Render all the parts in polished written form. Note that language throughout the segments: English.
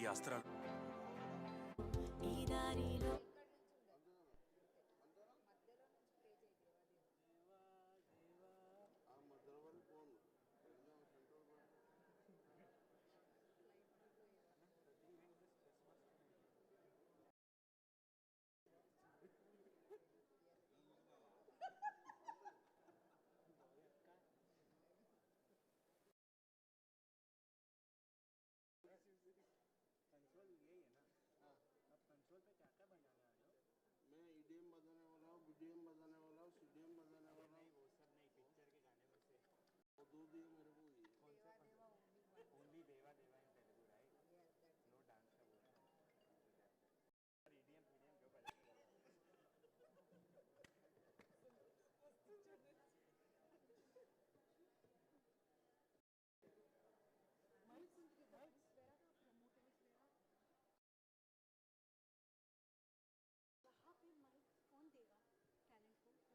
అస్త్రాలు. कंट्रोल यही है ना। अब कंट्रोल पे क्या क्या बजाने वाले हो? मैं ईडीएम बजाने वाला हूँ, बीडीएम बजाने वाला हूँ, सीडीएम बजाने वाला हूँ। नहीं वो सब नहीं, पिक्चर के गाने में से वो दो दिए मेरे को। ये कौन सा? ओनली देवा देवा इन तेलुगु राइट? नो डांस का बोल रहा है। ईडीएम पीडीएम जो बजाते हैं कौन देगा टैलेंट को?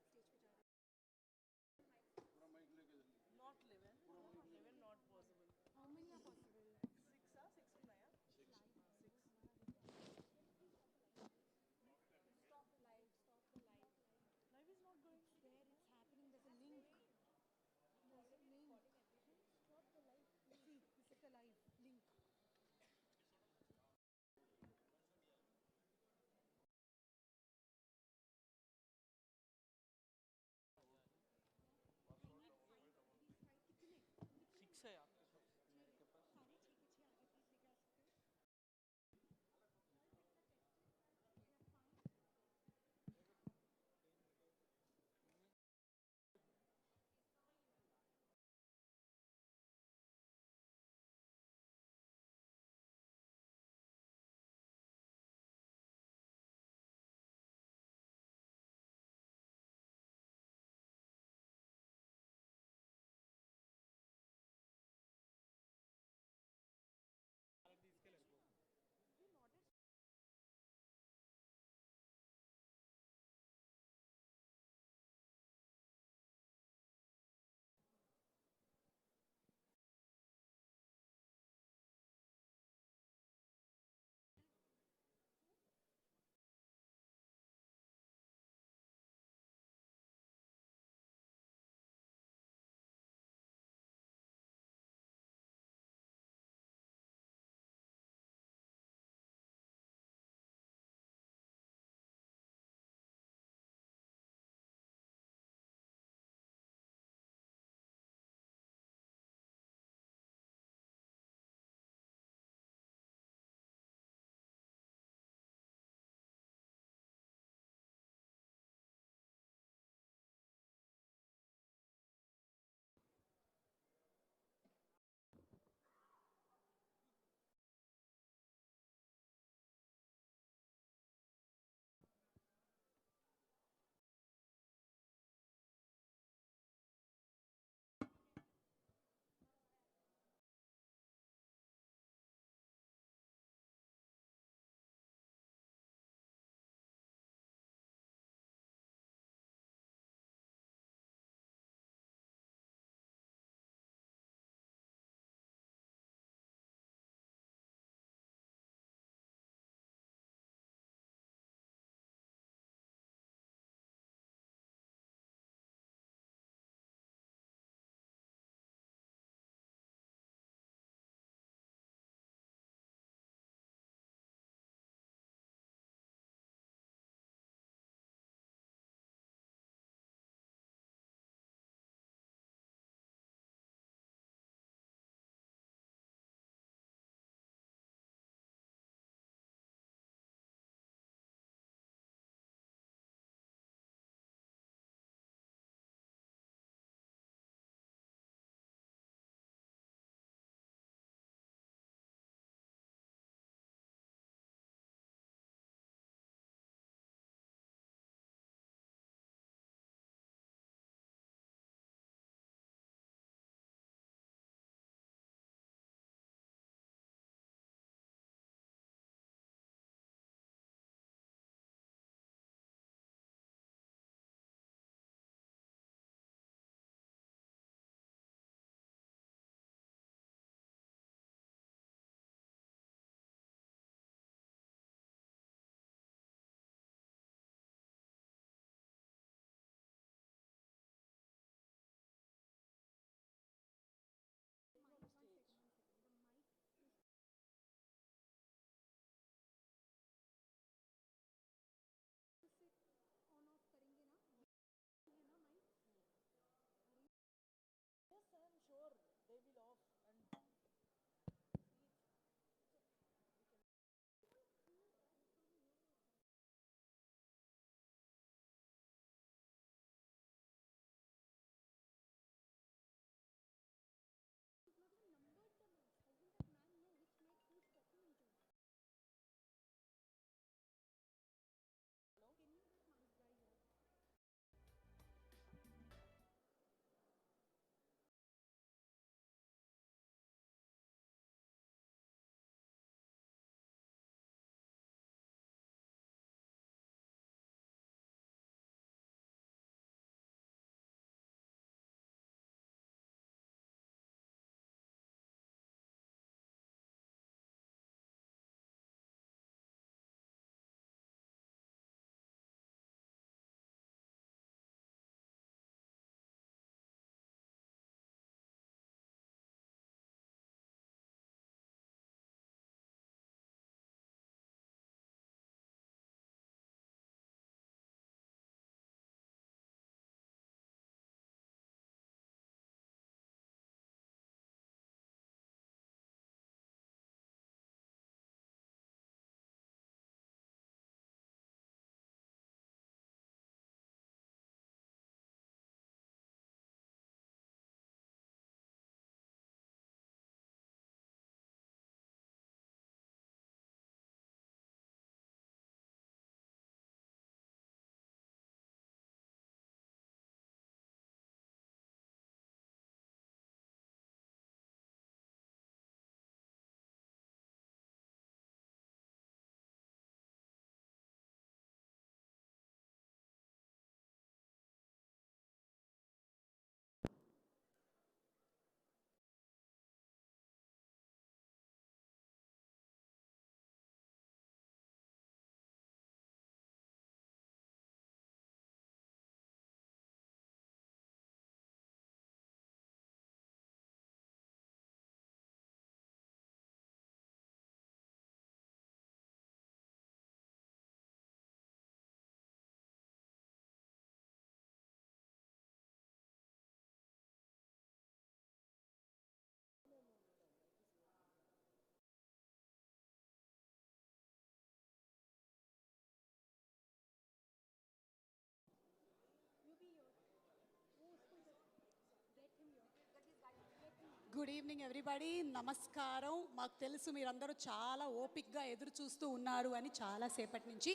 Good evening everybody. నమస్కారం. మాకు తెలుసు మీరందరూ చాలా ఓపిక్గా ఎదురు చూస్తూ ఉన్నారు అని చాలాసేపటి నుంచి.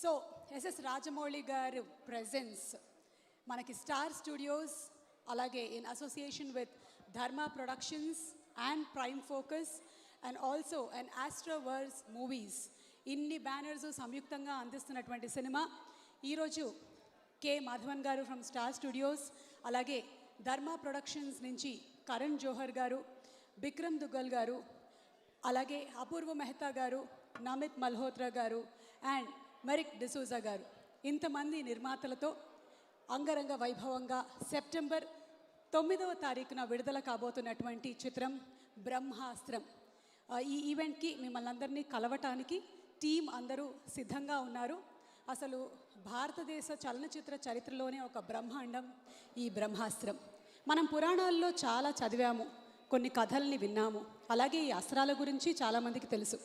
So SS Rajamouli garu presence మనకి స్టార్ స్టూడియోస్, అలాగే in association with Dharma Productions and Prime Focus and also and Astraverse Movies, ఇన్ని బ్యానర్స్ సంయుక్తంగా అందిస్తున్నటువంటి సినిమా. ఈరోజు కె మాధవన్ గారు ఫ్రమ్ స్టార్ స్టూడియోస్, అలాగే ధర్మ ప్రొడక్షన్స్ నుంచి కరణ్ జోహర్ గారు, బిక్రమ్ దుగ్గల్ గారు, అలాగే అపూర్వ మెహతా గారు, నమిత్ మల్హోత్రా గారు అండ్ మెరిక్ డిసూజా గారు, ఇంతమంది నిర్మాతలతో అంగరంగ వైభవంగా సెప్టెంబర్ 9వ తారీఖున విడుదల కాబోతున్నటువంటి చిత్రం బ్రహ్మాస్త్రం. ఈ ఈవెంట్కి మిమ్మల్ని అందరినీ కలవటానికి టీం అందరూ సిద్ధంగా ఉన్నారు. అసలు భారతదేశ చలనచిత్ర చరిత్రలోనే ఒక బ్రహ్మాండం ఈ బ్రహ్మాస్త్రం. మనం పురాణాల్లో చాలా చదివాము, కొన్ని కథల్ని విన్నాము, అలాగే ఈ అస్త్రాల గురించి చాలామందికి తెలుసు.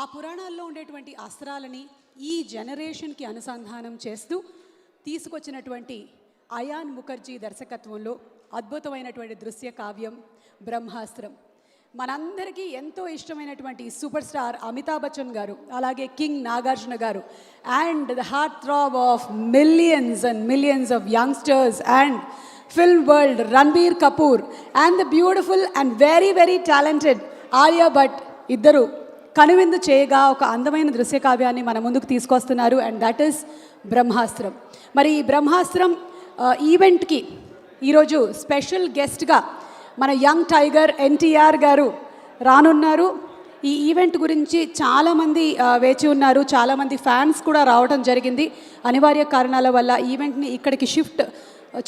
ఆ పురాణాల్లో ఉండేటువంటి అస్త్రాలని ఈ జనరేషన్కి అనుసంధానం చేస్తూ తీసుకొచ్చినటువంటి అయాన్ ముఖర్జీ దర్శకత్వంలో అద్భుతమైనటువంటి దృశ్య కావ్యం బ్రహ్మాస్త్రం. మనందరికీ ఎంతో ఇష్టమైనటువంటి సూపర్ స్టార్ అమితాబ్ బచ్చన్ గారు, అలాగే king Nagarjuna garu and the heartthrob of millions and millions of youngsters and film world, Ranbir Kapoor and the beautiful and very very talented Alia Bhatt ఇద్దరు కనువిందు చేయగా ఒక అందమైన దృశ్య కావ్యాన్ని మన ముందుకు తీసుకొస్తున్నారు, అండ్ దట్ ఈస్ బ్రహ్మాస్త్రం. మరి ఈ బ్రహ్మాస్త్రం ఈవెంట్కి ఈరోజు స్పెషల్ గెస్ట్గా మన యంగ్ టైగర్ NTR గారు రానున్నారు. ఈ ఈవెంట్ గురించి చాలామంది వేచి ఉన్నారు, చాలామంది ఫ్యాన్స్ కూడా రావడం జరిగింది. అనివార్య కారణాల వల్ల ఈవెంట్ని ఇక్కడికి షిఫ్ట్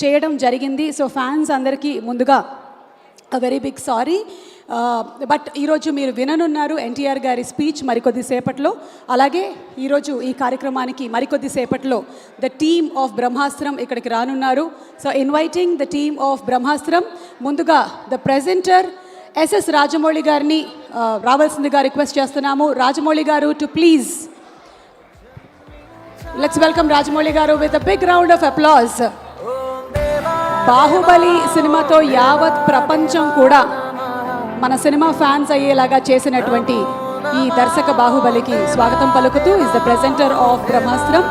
చేయడం జరిగింది. సో ఫ్యాన్స్ అందరికీ ముందుగా వెరీ బిగ్ సారీ. బట్ ఈరోజు మీరు విననున్నారు NTR గారి స్పీచ్ మరికొద్దిసేపట్లో. అలాగే ఈరోజు ఈ కార్యక్రమానికి మరికొద్దిసేపట్లో ద టీమ్ ఆఫ్ బ్రహ్మాస్త్రం ఇక్కడికి రానున్నారు. So inviting the team of Brahmastram, ముందుగా ద ప్రెజెంటర్ ఎస్ఎస్ రాజమౌళి గారిని రావాల్సిందిగా రిక్వెస్ట్ చేస్తున్నాము. Rajamouli garu to please, let's welcome Rajamouli garu with a big round of applause. Baahubali సినిమాతో యావత్ ప్రపంచం కూడా మన సినిమా ఫ్యాన్స్ అయ్యేలాగా చేసినటువంటి ఈ దర్శక బాహుబలికి స్వాగతం పలుకుతూ is the presenter of Brahmastram.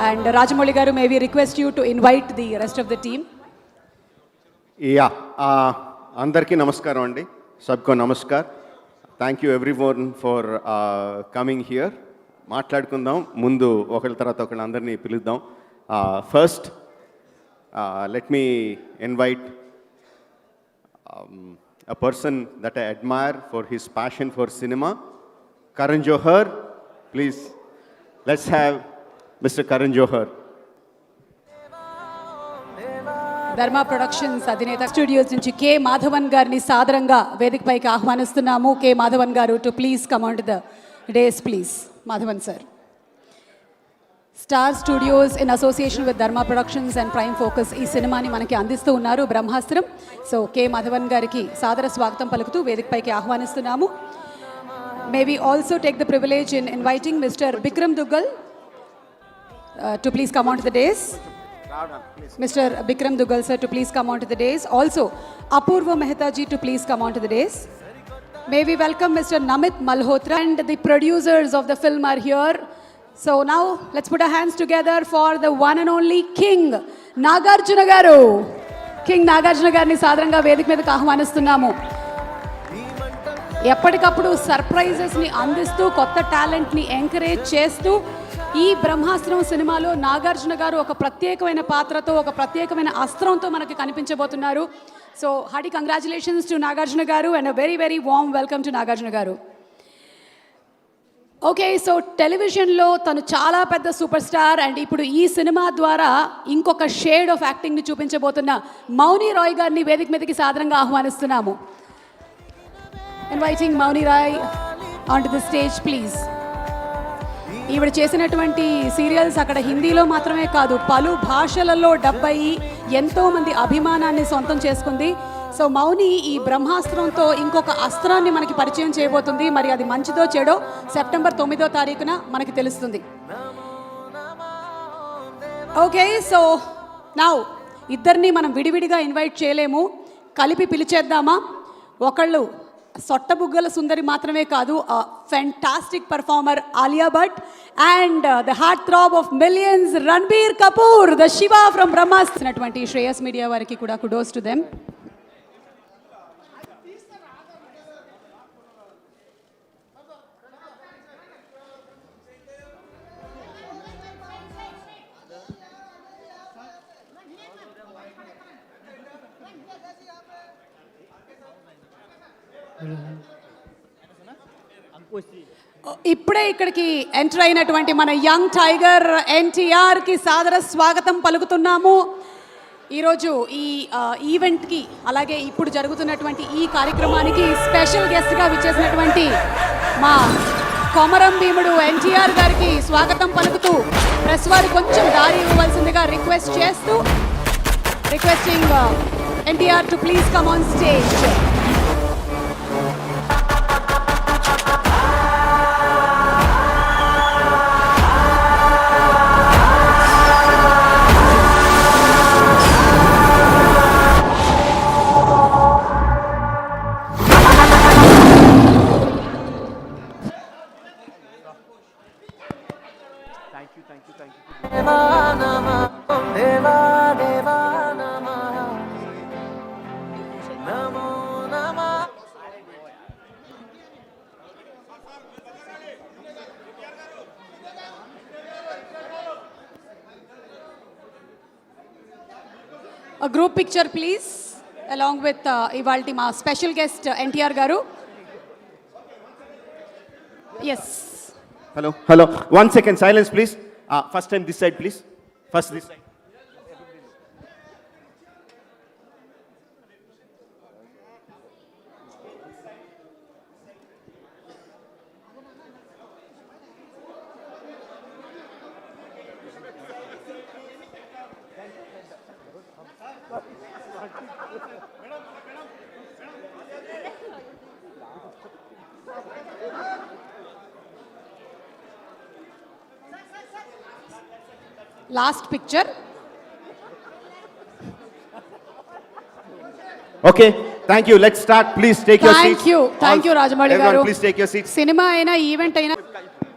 And Rajamouli garu, may we request you to invite the rest of the team. అందరికీ నమస్కారం అండి, సబ్కో నమస్కార్. Thank you everyone for coming here. మాట్లాడుకుందాం, ముందు ఒకళ్ళ తర్వాత ఒకళ్ళ అందరినీ పిలుద్దాం. First let me invite a person that I admire for his passion for cinema, Karan Johar. Please, let's have Mr. Karan Johar. ధర్మ ప్రొడక్షన్స్ అధినేత స్టూడియోస్ నుంచి కె మాధవన్ గారిని సాదరంగా వేదికపైకి ఆహ్వానిస్తున్నాము. కె మాధవన్ గారు to please come on to the days please. Madhavan sir. Star studios in association with Dharma Productions and Prime focus ఈ సినిమాని మనకి అందిస్తూ ఉన్నారు బ్రహ్మాస్త్రం. సో కె మాధవన్ గారికి సాదర స్వాగతం పలుకుతూ వేదికపైకి ఆహ్వానిస్తున్నాము. May we also take the privilege in inviting Mister Bikram Duggal to please come on to the dais. Mister Bikram Duggal sir to please come on to the days. Also Apurva Mehta ji to please come on to the days. May we welcome Mr. Namit Malhotra and the producers of the film are here. So now let's put our hands together for the one and only King Nagarjuna garu. King Nagarjuna గారిని సాదరంగా వేదిక మీదకి ఆహ్వానిస్తున్నాము. ఎప్పటికప్పుడు సర్ప్రైజెస్ని అందిస్తూ కొత్త టాలెంట్ని encourage చేస్తూ ఈ బ్రహ్మాస్త్రం సినిమాలో నాగార్జున గారు ఒక ప్రత్యేకమైన పాత్రతో, ఒక ప్రత్యేకమైన అస్త్రంతో మనకి కనిపించబోతున్నారు. So hearty congratulations to Nagarjuna garu and a very very warm welcome to Nagarjuna garu. Okay, so టెలివిజన్లో తను చాలా పెద్ద సూపర్ స్టార్ అండ్ ఇప్పుడు ఈ సినిమా ద్వారా ఇంకొక షేడ్ ఆఫ్ యాక్టింగ్ని చూపించబోతున్న మౌని రాయ్ గారిని వేదిక మీదకి సాదరంగా ఆహ్వానిస్తున్నాము. Inviting Mouni Roy on to the stage please. ఈవిడ చేసినటువంటి సీరియల్స్ అక్కడ హిందీలో మాత్రమే కాదు, పలు భాషలలో డబ్ అయ్యి ఎంతోమంది అభిమానాన్ని సొంతం చేసుకుంది. సో మౌని ఈ బ్రహ్మాస్త్రంతో ఇంకొక అస్త్రాన్ని మనకి పరిచయం చేయబోతుంది. మరి అది మంచిదో చెడో సెప్టెంబర్ 9వ తారీఖున మనకి తెలుస్తుంది. ఓకే, సో నౌ ఇద్దరిని మనం విడివిడిగా ఇన్వైట్ చేయలేము. కలిపి పిలిచేద్దామా? ఒకళ్ళు సొట్టబుగ్గల సుందరి మాత్రమే కాదు, fantastic performer Alia Bhatt and the heartthrob of millions Ranbir Kapoor, the Shiva from Brahmastra. Shreyas media వారికి కూడా కుడోస్ టు దెమ్. ఇప్పుడే ఇక్కడికి ఎంటర్ అయినటువంటి మన యంగ్ టైగర్ ఎన్టీఆర్కి సాదర స్వాగతం పలుకుతున్నాము. ఈరోజు ఈ ఈవెంట్కి అలాగే ఇప్పుడు జరుగుతున్నటువంటి ఈ కార్యక్రమానికి స్పెషల్ గెస్ట్గా విచ్చేసినటువంటి మా కొమరం భీముడు ఎన్టీఆర్ గారికి స్వాగతం పలుకుతూ ప్రెస్ వారు కొంచెం దారి ఇవ్వవలసిందిగా requesting NTR to please come on stage. A group picture please along with ivalti ma special guest NTR garu. Yes. Hello. 1 second silence please. First time this side please. First this side. Last picture. Okay, thank you. Let's start. Please take your seats. Thank you Rajamouli garu. Everyone please take your seats. Cinema aina event aina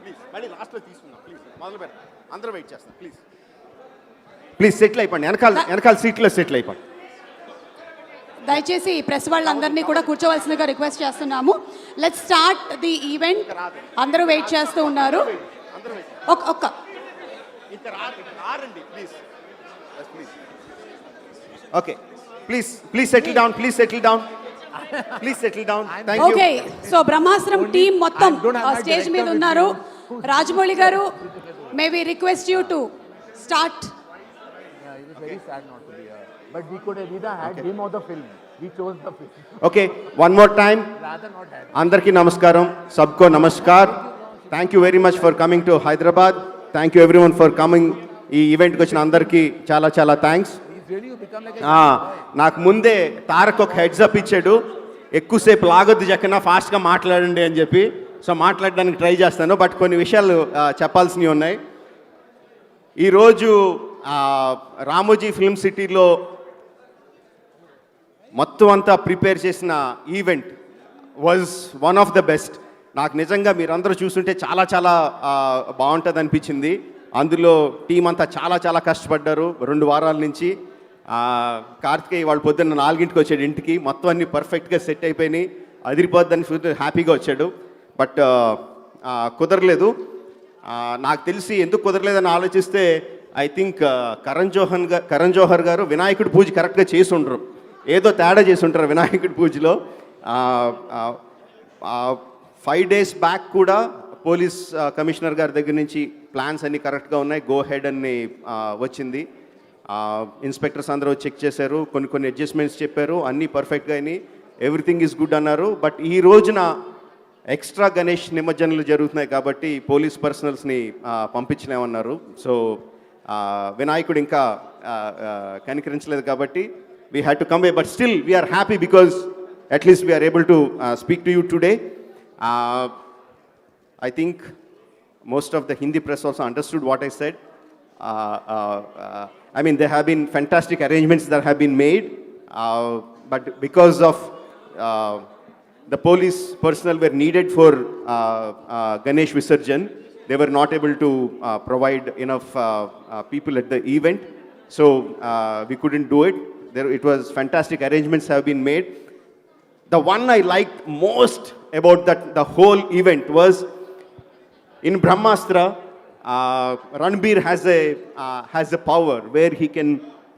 Please mali last lo తీసుకుందాం please. మొదలు పెట్టండి. అందరూ wait చేస్తాం please. Please settle అయిపోండి. వెనకాల సీట్లో settle అయిపోండి. దయచేసి ప్రెస్ వాళ్ళందరినీ కూడా కూర్చోవలసిందిగా రిక్వెస్ట్ చేస్తున్నాము. Let's start the event. అందరూ వెయిట్ చేస్తూ ఉన్నారు. ఒక్క okay please settle down. Thank you. Okay, so Brahmastram team మొత్తం స్టేజ్ మీద ఉన్నారు. Rajamouli garu, may we request you to start. Very sad not to be here, but we could have either had him or the film. We chose the film. Okay, one more time. Rather not had. Andarki namaskaram, sabko namaskar. Thank you very much for coming to Hyderabad. Thank you everyone for coming. ఈ ఈవెంట్కి వచ్చిన అందరికీ చాలా thanks. నాకు ముందే తారక్ ఒక heads up ఇచ్చాడు, ఎక్కువసేపు లాగొద్దు జక్కన, ఫాస్ట్గా మాట్లాడండి అని చెప్పి. సో మాట్లాడడానికి ట్రై చేస్తాను, బట్ కొన్ని విషయాలు చెప్పాల్సినవి ఉన్నాయి. ఈరోజు రామోజీ ఫిల్మ్ సిటీలో మొత్తం అంతా ప్రిపేర్ చేసిన event was one of the best. నాకు నిజంగా మీరందరూ చూస్తుంటే చాలా బాగుంటుంది అనిపించింది. అందులో టీం అంతా చాలా కష్టపడ్డారు 2 వారాల నుంచి. కార్తికేయ వాళ్ళు పొద్దున్న 4ంటికి వచ్చాడు ఇంటికి, మొత్తం అన్ని పర్ఫెక్ట్గా సెట్ అయిపోయినాయి, అదిరిపోద్దని హ్యాపీగా వచ్చాడు. బట్ కుదరలేదు. నాకు తెలిసి ఎందుకు కుదరలేదని ఆలోచిస్తే ఐ థింక్ కరణ్ జోహర్ గారు వినాయకుడి పూజ కరెక్ట్గా చేసి ఉండరు, ఏదో తేడా చేసి ఉంటారు వినాయకుడి పూజలో. 5 days బ్యాక్ కూడా పోలీస్ కమిషనర్ గారి దగ్గర నుంచి ప్లాన్స్ అన్నీ కరెక్ట్గా ఉన్నాయి, గో హెడ్ అని వచ్చింది. ఇన్స్పెక్టర్స్ అందరూ చెక్ చేశారు, కొన్ని అడ్జస్ట్మెంట్స్ చెప్పారు, అన్నీ పర్ఫెక్ట్గా అయినాయి, ఎవ్రీథింగ్ ఈజ్ గుడ్ అన్నారు. బట్ ఈ రోజున ఎక్స్ట్రా గణేష్ నిమజ్జనలు జరుగుతున్నాయి కాబట్టి పోలీస్ పర్సనల్స్ని పంపించలేమన్నారు. సో వినాయకుడు ఇంకా కనికరించలేదు కాబట్టి we had to come way. But still we are happy because at least we are able to speak to you today. I think most of the Hindi press also understood what I said. I mean, there have been fantastic arrangements that have been made. but because of the police personnel were needed for Ganesh Visarjan, they were not able to provide enough people at the event, so we couldn't do it. It was fantastic arrangements have been made. The one I liked most about the whole event was in Brahmastra, Ranbir has a power where he can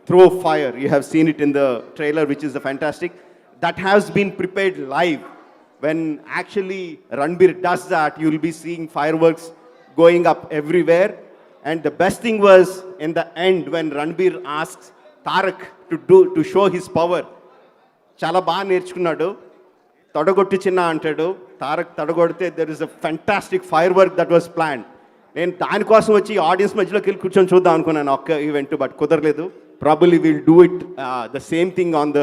throw fire. You have seen it in the trailer, which is fantastic. That has been prepared live. When actually Ranbir does that, you will be seeing fireworks going up everywhere. And the best thing was in the end when Ranbir asks Tarak to show his power. Chala baga nerchukunnadu. Tadagotti chinna antadu. Tarak tadagodte, there is a fantastic firework that was planned. నేను దానికోసం వచ్చి audience మధ్యలోకి వెళ్ళి కూర్చొని చూద్దాం అనుకున్నాను ఒక్క event, but కుదరలేదు. Probably will do it the same thing on the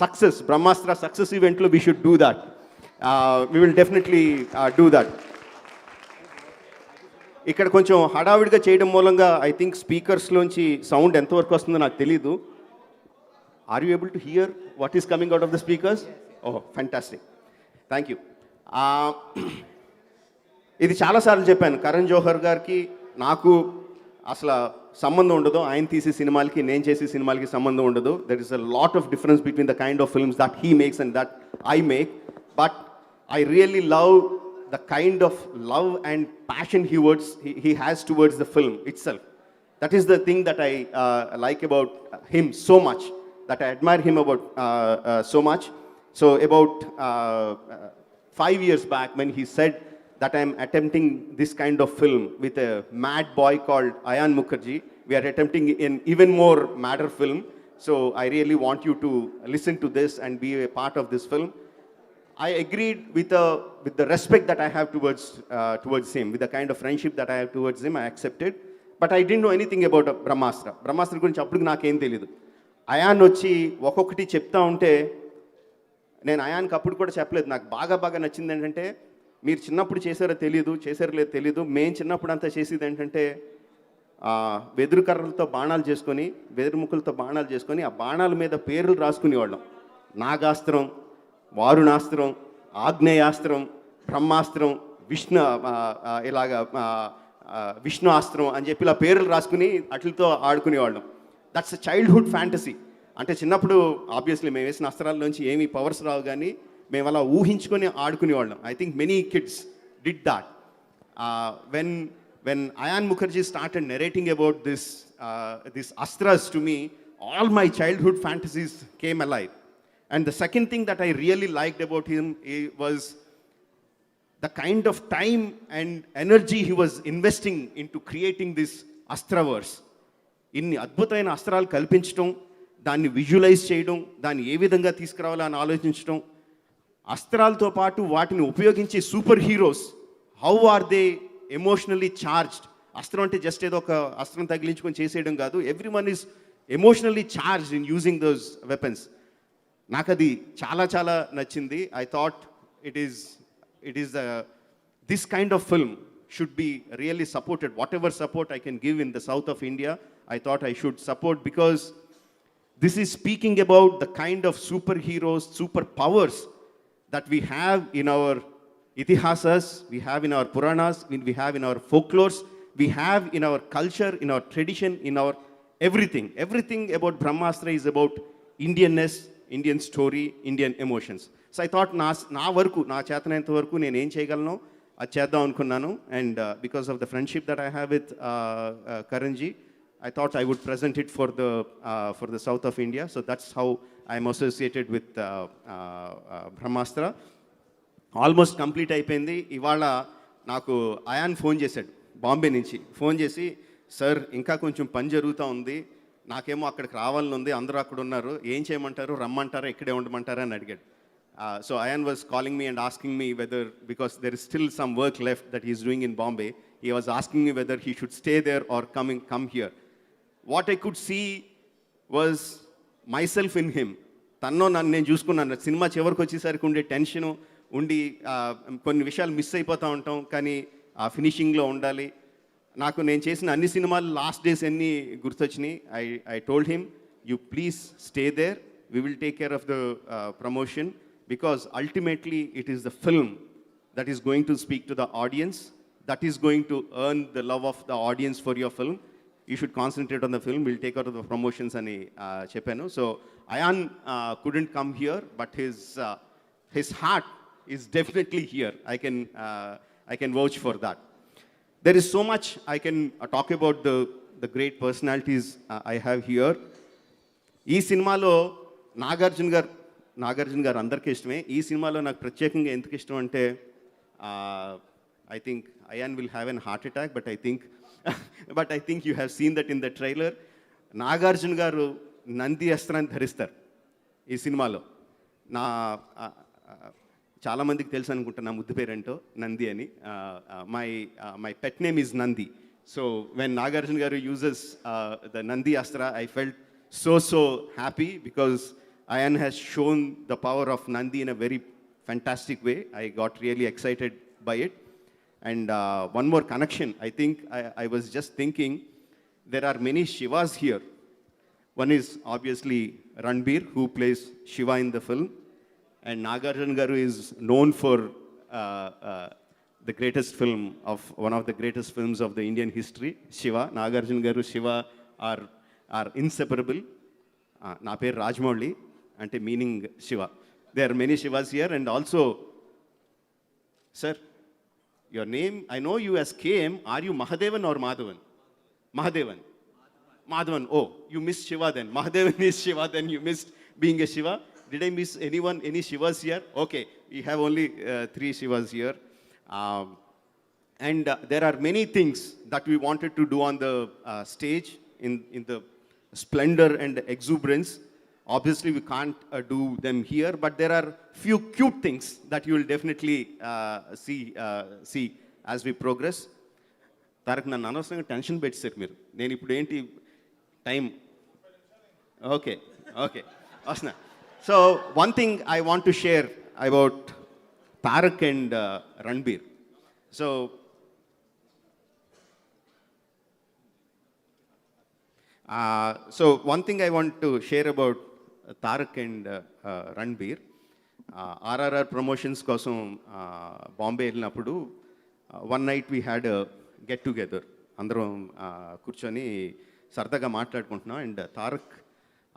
success Brahmastra success ఈవెంట్లో we should do that. We will definitely do that. ఇక్కడ కొంచెం హడావిడిగా చేయడం మూలంగా ఐ థింక్ స్పీకర్స్లోంచి సౌండ్ ఎంతవరకు వస్తుందో నాకు తెలీదు. Are you able to hear what is coming out of the speakers? Oh, fantastic, thank you. ఇది చాలాసార్లు చెప్పాను, కరణ్ జోహర్ గారికి నాకు అసలు సంబంధం ఉండదు. ఆయన తీసే సినిమాలకి నేను చేసే సినిమాలకి సంబంధం ఉండదు. There is a lot of difference between the kind of films that he makes and that I make. But I really love the kind of love and passion he has towards the film itself. That is the thing that I like about him so much, that I admire him about so much. So about 5 years back when he said that I am attempting this kind of film with a mad boy called Ayan Mukherjee, we are attempting an even more madder film. So I really want you to listen to this and be a part of this film. I agreed with the respect that I have towards him, with the kind of friendship that I have towards him. I accepted, but I didn't know anything about Brahmastra. Brahmastra గురించి అప్పుడు నాకేం తెలియదు. Ion వచ్చి ఒక్కొక్కటి చెప్తా ఉంటే నేను అయాన్కి అప్పుడు కూడా చెప్పలేదు. నాకు బాగా నచ్చింది ఏంటంటే, మీరు చిన్నప్పుడు చేశారో లేదు తెలీదు, మేము చిన్నప్పుడు అంతా చేసేది ఏంటంటే వెదురు కర్రలతో బాణాలు చేసుకొని, వెదురు ముక్కలతో బాణాలు చేసుకొని ఆ బాణాల మీద పేర్లు రాసుకునేవాళ్ళం. నాగాస్త్రం, వారుణాస్త్రం, ఆగ్నేయాస్త్రం, బ్రహ్మాస్త్రం, విష్ణు అస్త్రం అని చెప్పి ఇలా పేర్లు రాసుకుని అట్లతో ఆడుకునేవాళ్ళం. That's a childhood fantasy. అంటే చిన్నప్పుడు ఆబ్వియస్లీ మేము వేసిన అస్త్రాల్లోంచి ఏమీ పవర్స్ రావు, కానీ మేము అలా ఊహించుకొని ఆడుకునేవాళ్ళం. I think many kids did that. when Ayan Mukherjee started narrating about this astras to me, all my childhood fantasies came alive. And the second thing that I really liked about him was the kind of time and energy he was investing into creating this Astraverse. ఇన్ని అద్భుతమైన అస్త్రాలు కల్పించడం, దాన్ని visualise చేయడం, దాన్ని ఏ విధంగా తీసుకురావాలని ఆలోచించడం, అస్త్రాలతో పాటు వాటిని ఉపయోగించే superheroes, how are they emotionally charged. అస్త్రం అంటే జస్ట్ ఏదో ఒక అస్త్రం తగిలించుకొని చేసేయడం కాదు. Everyone is emotionally charged in using those weapons. నాకు అది చాలా నచ్చింది. I thought it is this kind of film should be really supported. Whatever support I can give in the south of India, I thought I should support, because this is speaking about the kind of superheroes, superpowers that we have in our itihasas, we have in our Puranas, we have in our folklores, we have in our culture, in our tradition, in our everything. Everything about Brahmastra is about Indianness, Indian story, Indian emotions. So I thought నా వరకు, నా చేతనంత వరకు నేను ఏం చేయగలను అది చేద్దాం అనుకున్నాను. And because of the friendship that I have with Karanji, I thought I would present it for the south of India. So that's how I am associated with Brahmastra. Almost complete అయిపోయింది. ఇవాళ నాకు ion phone చేశాడు, బాంబే నుంచి phone చేసి, sir ఇంకా కొంచెం పని జరుగుతూ ఉంది, నాకేమో అక్కడికి రావాలని ఉంది, అందరూ అక్కడ ఉన్నారు, ఏం చేయమంటారు, రమ్మంటారా, ఇక్కడే ఉండమంటారా అని అడిగాడు. So Ayan was calling me and asking me whether, because there is still some work left that he is doing in Bombay, he was asking me whether he should stay there or come here. What I could see was myself in him. తన్నో నన్ను నేను చూసుకున్నాను. Cinema చివరికి వచ్చేసరికి ఉండే tension ఉండి కొన్ని విషయాలు మిస్ అయిపోతూ ఉంటాం, కానీ ఆ ఫినిషింగ్లో ఉండాలి. నాకు నేను చేసిన అన్ని సినిమాలు లాస్ట్ డేస్ అన్నీ గుర్తొచ్చినాయి. I told him, you please stay there we will take care of the promotion, because ultimately it is the film that is going to speak to the audience, that is going to earn the love of the audience for your film. You should concentrate on the film. We'll take out of the promotions ani cheppanu. So Ayan couldn't come here, but his heart is definitely here. I can vouch for that. There is so much I can talk about the great personalities I have here. ఈ సినిమాలో నాగార్జున గారు అందరికీ ఇష్టమే. ఈ సినిమాలో నాకు ప్రత్యేకంగా ఎందుకు ఇష్టం అంటే, I think Ayan will have an heart attack, but I think you have seen that in the trailer. Nagarjuna గారు నంది అస్త్రాన్ని ధరిస్తారు ఈ సినిమాలో. చాలామందికి తెలుసు అనుకుంటా నా ముద్దు పేరేంటో, నంది అని. My pet name is Nandi. So when Nagarjuna garu uses the Nandi astra, I felt so happy, because Ayan has shown the power of Nandi in a very fantastic way. I got really excited by it. And one more connection, I think I was just thinking, there are many Shivas here. One is obviously Ranbir, who plays Shiva in the film, and Nagarjuna garu is known for the greatest film of one of the greatest films of the Indian history, Shiva. Nagarjuna garu, Shiva are inseparable. Na per Rajamouli, ante meaning Shiva. There are many Shivas here. And also, sir, your name, I know you as KM. Are you Mahadevan or Madhavan? Madhavan. Oh, you missed Shiva then. Mahadevan is Shiva, then you missed being a Shiva. Did I miss anyone, any Shivas here? Okay, we have only 3 Shivas here. And there are many things that we wanted to do on the stage in the splendor and exuberance. Obviously, we can't do them here, but there are few cute things that you will definitely see as we progress. Tarak, nanu anavasaranga tension పెట్టేశారు మీరు. నేను ఇప్పుడు ఏంటి time? Okay. Asna. So one thing I want to share about Tarak and Ranbir. So one thing I want to share about Tarak and Ranbir. RRR promotions kosam Bombay వెళ్ళినప్పుడు one night we had a get together. అందరం కూర్చొని సరదాగా మాట్లాడుకుంటున్నాం. And Tarak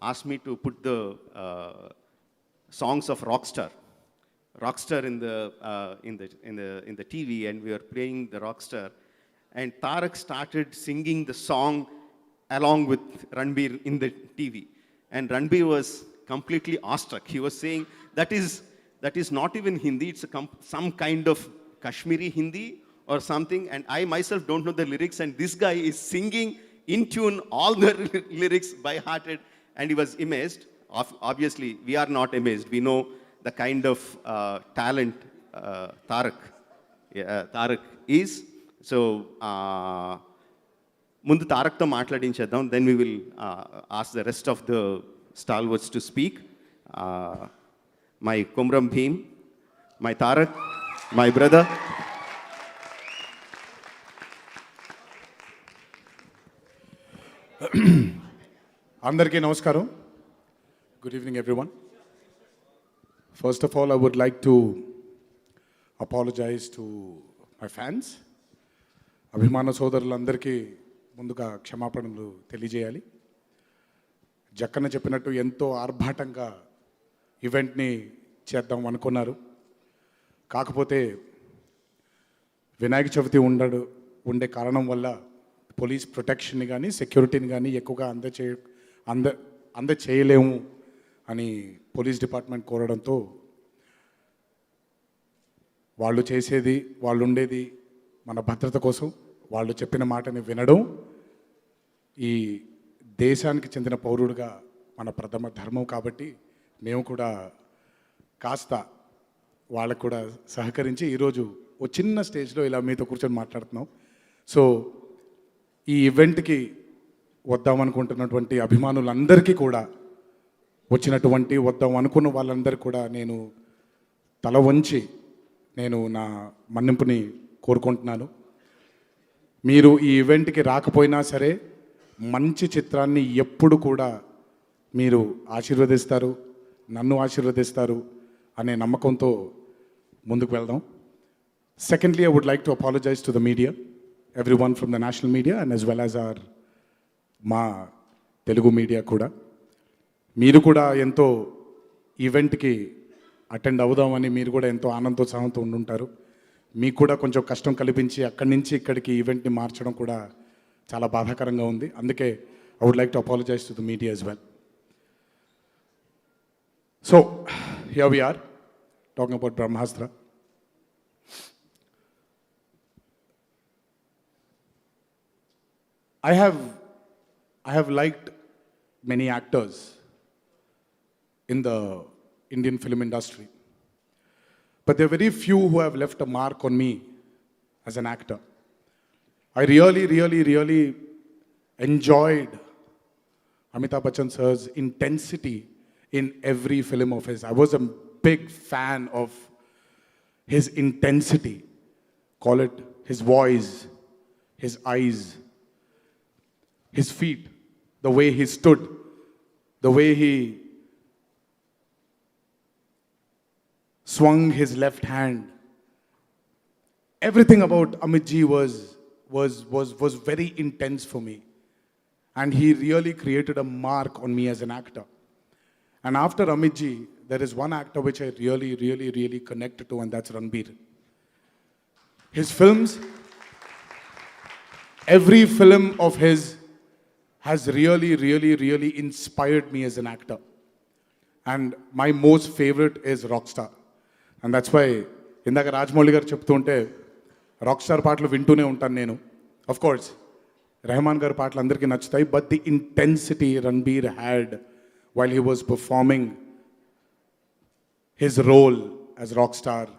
asked me to put the songs of Rockstar in the TV, and we were playing the Rockstar. And Tarak started singing the song along with Ranbir in the TV. And Ranbir was completely awestruck. He was saying, that is not even Hindi, it's some kind of Kashmiri Hindi or something. And I myself don't know the lyrics, and this guy is singing in tune all the lyrics by hearted, and he was amazed. Obviously, we are not amazed. We know the kind of talent Tarak is. So, ముందు తారక్తో మాట్లాడించేద్దాం, then we will ask the rest of the stalwarts to speak. My Kumram Bhim, my Tarak, my brother. అందరికీ నమస్కారం. Good evening everyone. First of all, I would like to apologize to my fans. అభిమాన సోదరులందరికీ ముందుగా క్షమాపణలు తెలియజేయాలి. జక్కన చెప్పినట్టు ఎంతో ఆర్భాటంగా ఈవెంట్ని చేద్దాం అనుకున్నారు. కాకపోతే వినాయక చవితి ఉండే కారణం వల్ల పోలీస్ ప్రొటెక్షన్ని కానీ సెక్యూరిటీని కానీ ఎక్కువగా అందచేయలేము అని పోలీస్ డిపార్ట్మెంట్ కోరడంతో వాళ్ళు చేసేది, వాళ్ళు ఉండేది మన భద్రత కోసం. వాళ్ళు చెప్పిన మాటని వినడం ఈ దేశానికి చెందిన పౌరుడిగా మన ప్రథమ ధర్మం. కాబట్టి మేము కూడా కాస్త వాళ్ళకు కూడా సహకరించి ఈరోజు ఓ చిన్న స్టేజ్లో ఇలా మీతో కూర్చొని మాట్లాడుతున్నాం. సో ఈ ఈవెంట్కి వద్దామనుకుంటున్నటువంటి అభిమానులందరికీ కూడా, వద్దాం అనుకున్న వాళ్ళందరికీ కూడా నేను తల వంచి నేను నా మన్నింపుని కోరుకుంటున్నాను. మీరు ఈ ఈవెంట్కి రాకపోయినా సరే మంచి చిత్రాన్ని ఎప్పుడు కూడా మీరు ఆశీర్వదిస్తారు, నన్ను ఆశీర్వదిస్తారు అనే నమ్మకంతో ముందుకు వెళ్దాం. Secondly, I would like to apologize to the media, everyone from the national media and as well as our మా తెలుగు మీడియా కూడా. మీరు కూడా ఎంతో ఈవెంట్కి అటెండ్ అవుదామని మీరు కూడా ఎంతో ఆనందోత్సాహంతో ఉండుంటారు. మీకు కూడా కొంచెం కష్టం కల్పించి అక్కడి నుంచి ఇక్కడికి ఈవెంట్ని మార్చడం కూడా చాలా బాధాకరంగా ఉంది. అందుకే I would like to apologize to the media as well. So, here we are, talking about Brahmastra. I have liked many actors in the Indian film industry, but there are very few who have left a mark on me as an actor. I really enjoyed Amitabh Bachchan sir's intensity in every film of his. I was a big fan of his intensity. Call it his voice, his eyes, his feet, the way he stood, the way he swung his left hand. Everything about Amit ji was very intense for me. And he really created a mark on me as an actor. And after Amit ji, there is one actor which I really connected to, and that's Ranbir. His films, every film of his has really inspired me as an actor. And my most favorite is Rockstar. And that's why ఇందాక రాజమౌళి గారు చెప్తుంటే rockstar పాటలు వింటూనే ఉంటాను నేను. Of course Rahman గారి పాటలు అందరికీ నచ్చుతాయి, but the intensity Ranbir had while he was performing his role as Rockstar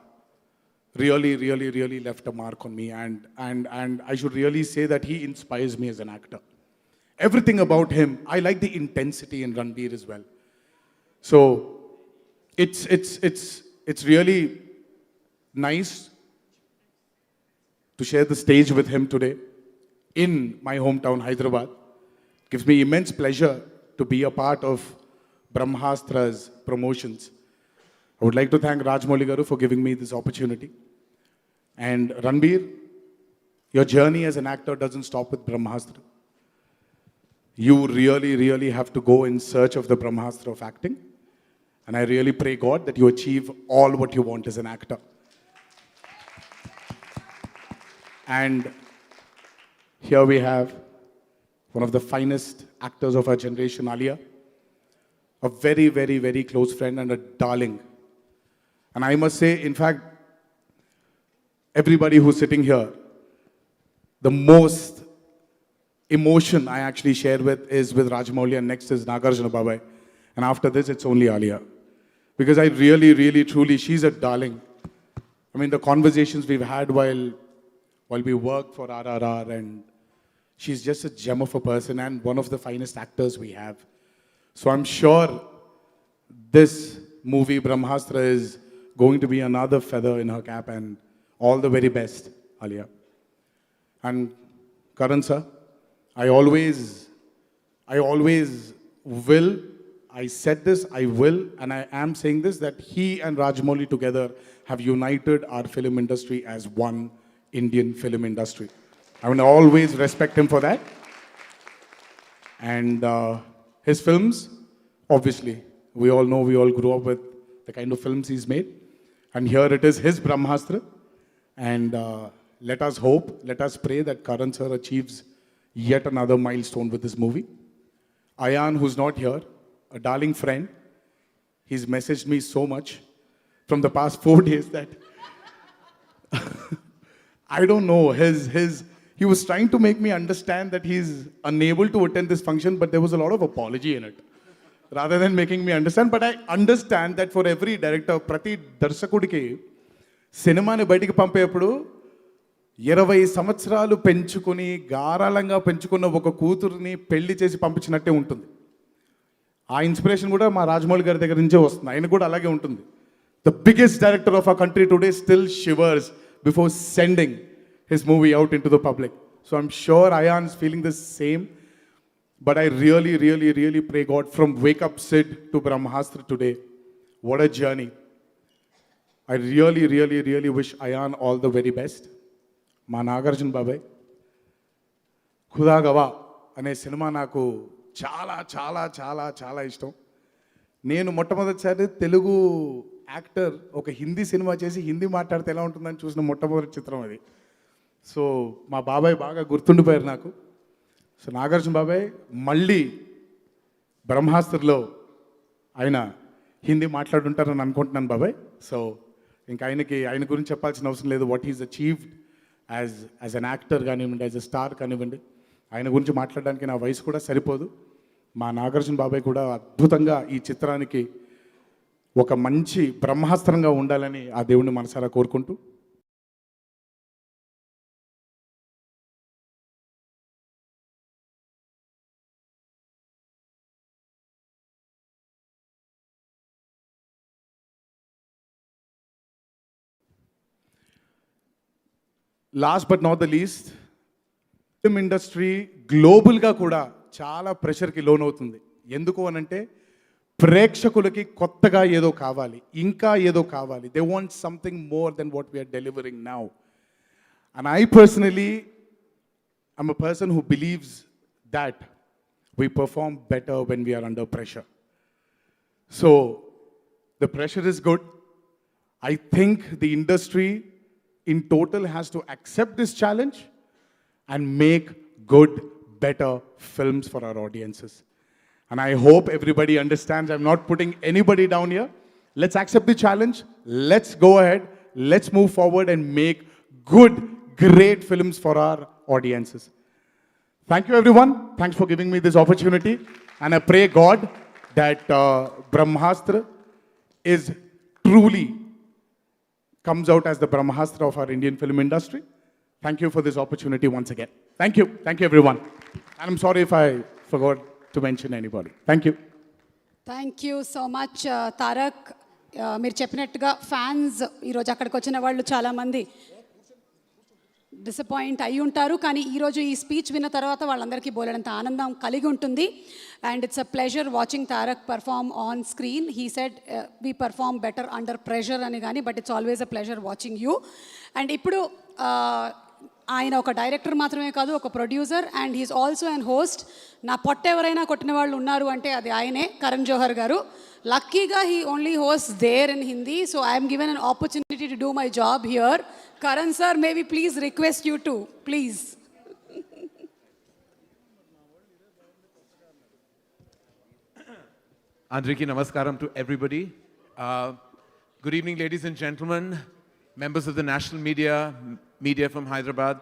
really left a mark on me, and I should really say that he inspires me as an actor. Everything about him, I like the intensity in Ranbir as well. So it's really nice to share the stage with him today in my hometown Hyderabad. It gives me immense pleasure to be a part of Brahmastra's promotions. I would like to thank Rajamouli garu for giving me this opportunity. And Ranbir, your journey as an actor doesn't stop with Brahmastra. You really have to go in search of the Brahmastra of acting. And I really pray God that you achieve all what you want as an actor. And here we have one of the finest actors of our generation, Alia. A very close friend and a darling. And I must say, in fact, everybody who's sitting here, the most emotion I actually share with is with Rajamouli, and next is Nagarjuna Babai. And after this, it's only Alia. Because I really, truly, she's a darling. I mean, the conversations we've had while we work for RRR, and she's just a gem of a person and one of the finest actors we have. So I'm sure this movie, Brahmastra, is going to be another feather in her cap, and all the very best, Alia. And Karan sir, I always will, I said this, I will, and I am saying this, that he and Rajamouli together have united our film industry as one Indian film industry. I will always respect him for that. And his films, obviously, we all know, we all grew up with the kind of films he's made. And here it is, his Brahmastra. And let us hope, let us pray that Karan sir achieves yet another milestone with this movie. Ayan, who's not here, a darling friend, he's messaged me so much from the past 4 days that I don't know, he was trying to make me understand that he's unable to attend this function, but there was a lot of apology in it, rather than making me understand. But I understand that for every director, prati darsakudiki, సినిమాని బయటికి పంపేప్పుడు 20 సంవత్సరాలు పెంచుకుని గారాలంగా పెంచుకున్న ఒక కూతురుని పెళ్లి చేసి పంపించినట్టే ఉంటుంది. ఆ ఇన్స్పిరేషన్ కూడా మా రాజమౌళి గారి దగ్గర నుంచే వస్తుంది. ఆయన కూడా అలాగే ఉంటుంది. The biggest director of our country today still shivers before sending his movie out into the public. So I'm sure Ayan is feeling the same. But I really, really, really pray God from Wake Up Sid to Brahmastra today. What a journey. I really, really, really wish Ayan all the very best. మా నాగార్జున బాబాయ్ ఖుదా గవా అనే cinema నాకు చాలా చాలా చాలా చాలా ఇష్టం. నేను మొట్టమొదటిసారి తెలుగు యాక్టర్ ఒక హిందీ సినిమా చేసి హిందీ మాట్లాడితే ఎలా ఉంటుందని చూసిన మొట్టమొదటి చిత్రం అది. సో మా బాబాయ్ బాగా గుర్తుండిపోయారు నాకు. సో నాగార్జున బాబాయ్ మళ్ళీ బ్రహ్మాస్త్రలో ఆయన హిందీ మాట్లాడుంటారని అనుకుంటున్నాను బాబాయ్. సో ఇంకా ఆయన గురించి చెప్పాల్సిన అవసరం లేదు. What is achieved as an actor కానివ్వండి, యాజ్ అ స్టార్ కానివ్వండి, ఆయన గురించి మాట్లాడడానికి నా వయసు కూడా సరిపోదు. మా నాగార్జున బాబాయ్ కూడా అద్భుతంగా ఈ చిత్రానికి ఒక మంచి బ్రహ్మాస్త్రంగా ఉండాలని ఆ దేవుణ్ణి మనసారా కోరుకుంటూ last but not the least, film industry గ్లోబల్గా కూడా చాలా ప్రెషర్కి లోనవుతుంది. ఎందుకు అనంటే ప్రేక్షకులకి కొత్తగా ఏదో కావాలి, ఇంకా ఏదో కావాలి. They want something more than what we are delivering now. And I personally I'm a person who believes that we perform better when we are under pressure. So the pressure is good. I think the industry in total has to accept this challenge and make good, better films for our audiences. And I hope everybody understands. I'm not putting anybody down here. Let's accept the challenge. Let's go ahead. Let's move forward and make good, great films for our audiences. Thank you, everyone. Thanks for giving me this opportunity. And I pray God that Brahmastra is truly comes out as the Brahmastra of our Indian film industry. Thank you for this opportunity once again. Thank you. Thank you, everyone. And I'm sorry if I forgot to mention anybody. Thank you. Thank you so much Tarak. మీరు చెప్పినట్టుగా fans ఈరోజు అక్కడికి వచ్చిన వాళ్ళు చాలామంది disappoint అయి ఉంటారు. కానీ ఈరోజు ఈ స్పీచ్ విన్న తర్వాత వాళ్ళందరికీ బోలెడంత ఆనందం కలిగి ఉంటుంది. And it's a pleasure watching Tarak perform on screen. He said we perform better under pressure అని కానీ, but it's always a pleasure watching you. And ఇప్పుడు ఆయన ఒక డైరెక్టర్ మాత్రమే కాదు, ఒక producer, and he is also and host. నా పొట్ట ఎవరైనా కొట్టిన వాళ్ళు ఉన్నారు అంటే అది ఆయనే, కరణ్ జోహర్ గారు. లక్కీగా he only host there in Hindi, so I'm given an opportunity to do my job here. Karan sir, may we please request you to, please. Andriki Namaskaram to everybody. Good evening, ladies and gentlemen, members of the national media from Hyderabad.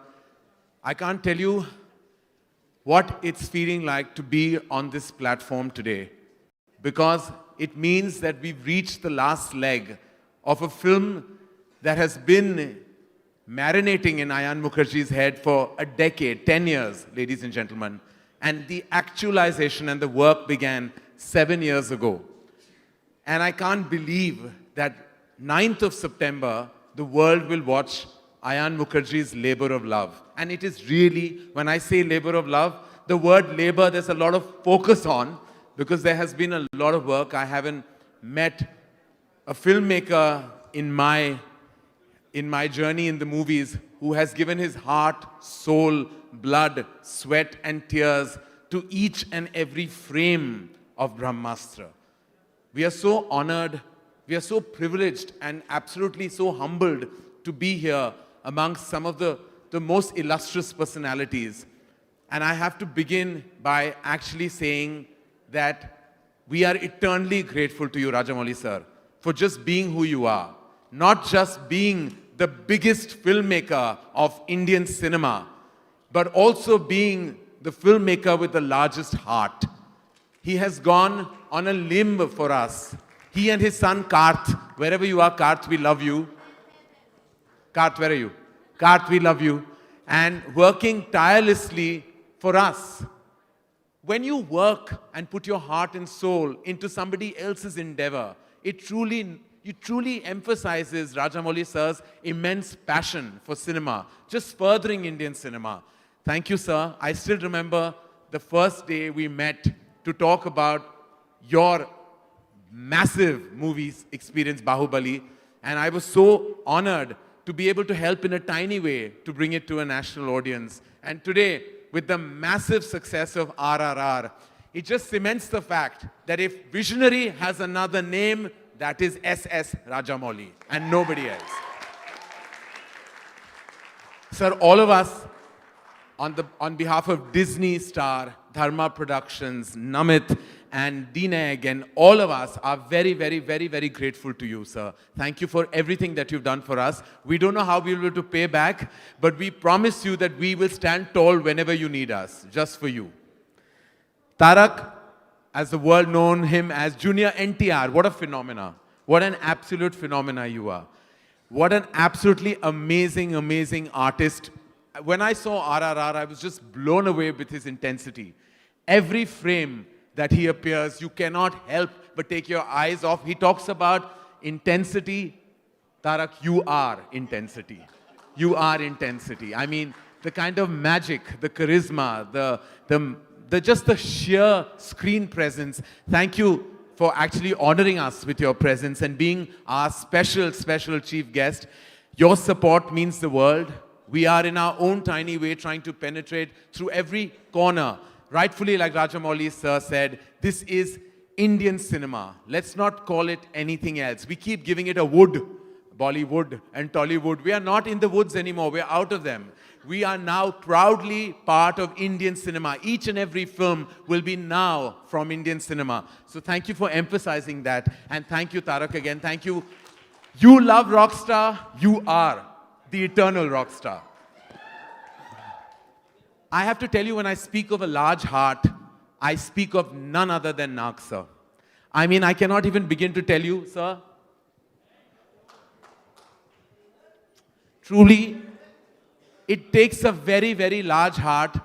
I can't tell you what it's feeling like to be on this platform today, because it means that we've reached the last leg of a film that has been marinating in Ayan Mukherjee's head for a decade, 10 years, ladies and gentlemen. And the actualization and the work began 7 years ago. And I can't believe that 9th of September, the world will watch Ayan Mukherjee's Labor of Love. And it is really, when I say labor of love, the word labor, there's a lot of focus on, because there has been a lot of work. I haven't met a filmmaker in my journey in the movies who has given his heart, soul, blood, sweat and tears to each and every frame of Brahmastra. We are so honored, we are so privileged and absolutely so humbled to be here amongst some of the most illustrious personalities. And I have to begin by actually saying that we are eternally grateful to you, Rajamouli sir, for just being who you are. Not just being the biggest filmmaker of Indian cinema, but also being the filmmaker with the largest heart. He has gone on a limb for us. He and his son Karth, wherever you are, Karth, we love you. Karth, where are you? Karth, we love you. And working tirelessly for us. When you work and put your heart and soul into somebody else's endeavor, it truly emphasizes Rajamouli sir's immense passion for cinema, just furthering Indian cinema. Thank you, sir. I still remember the first day we met to talk about your massive movies experience, Bahubali, and I was so honored to be able to help in a tiny way to bring it to a national audience. And today, with the massive success of RRR, it just cements the fact that if visionary has another name, that is SS Rajamouli and nobody else. Sir, all of us on behalf of Disney Star, Dharma Productions, Namit, and Dineg, and all of us are very, very, very, very grateful to you, sir. Thank you for everything that you've done for us. We don't know how we'll be able to pay back, but we promise you that we will stand tall whenever you need us, just for you. Tarak, as the world known him as Junior NTR, what a phenomena. What an absolute phenomena you are. What an absolutely amazing, amazing artist. When I saw RRR, I was just blown away with his intensity. Every frame that he appears, you cannot help but take your eyes off. He talks about intensity. Tarak, you are intensity. You are intensity. I mean, the kind of magic, the charisma, just the sheer screen presence. Thank you for actually honoring us with your presence and being our special, special chief guest. Your support means the world. We are in our own tiny way trying to penetrate through every corner. Rightfully, like Rajamouli sir said, this is Indian cinema. Let's not call it anything else. We keep giving it a wood, Bollywood and Tollywood. We are not in the woods anymore. We are out of them. We are now proudly part of Indian cinema. Each and every film will be now from Indian cinema. So thank you for emphasizing that. And thank you, Tarak, again. Thank you. You love Rockstar. You are the eternal Rockstar. I have to tell you, when I speak of a large heart, I speak of none other than Nag, sir. I mean, I cannot even begin to tell you, sir. Truly, it takes a very, very large heart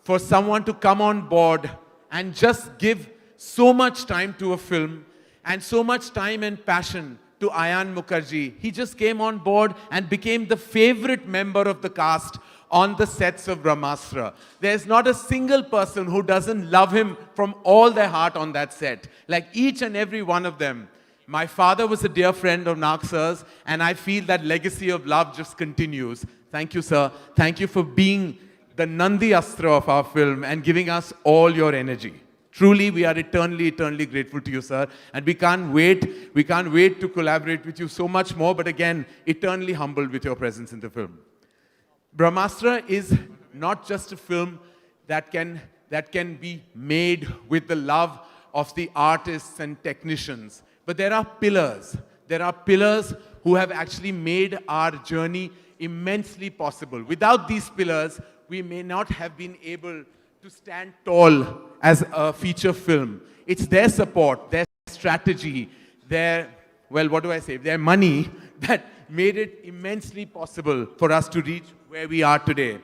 for someone to come on board and just give so much time to a film and so much time and passion to Ayan Mukherjee. He just came on board and became the favorite member of the cast on the sets of Brahmastra. There's not a single person who doesn't love him from all their heart on that set. Like each and every one of them. My father was a dear friend of Nag sir's, and I feel that legacy of love just continues. Thank you, sir. Thank you for being the Nandi Astra of our film and giving us all your energy. Truly, we are eternally, eternally grateful to you, sir. And we can't wait to collaborate with you so much more, but again, eternally humbled with your presence in the film. Brahmastra is not just a film that can be made with the love of the artists and technicians, but there are pillars. There are pillars who have actually made our journey immensely possible. Without these pillars, we may not have been able to stand tall as a feature film. It's their support, their strategy, their money that made it immensely possible for us to reach where we are today.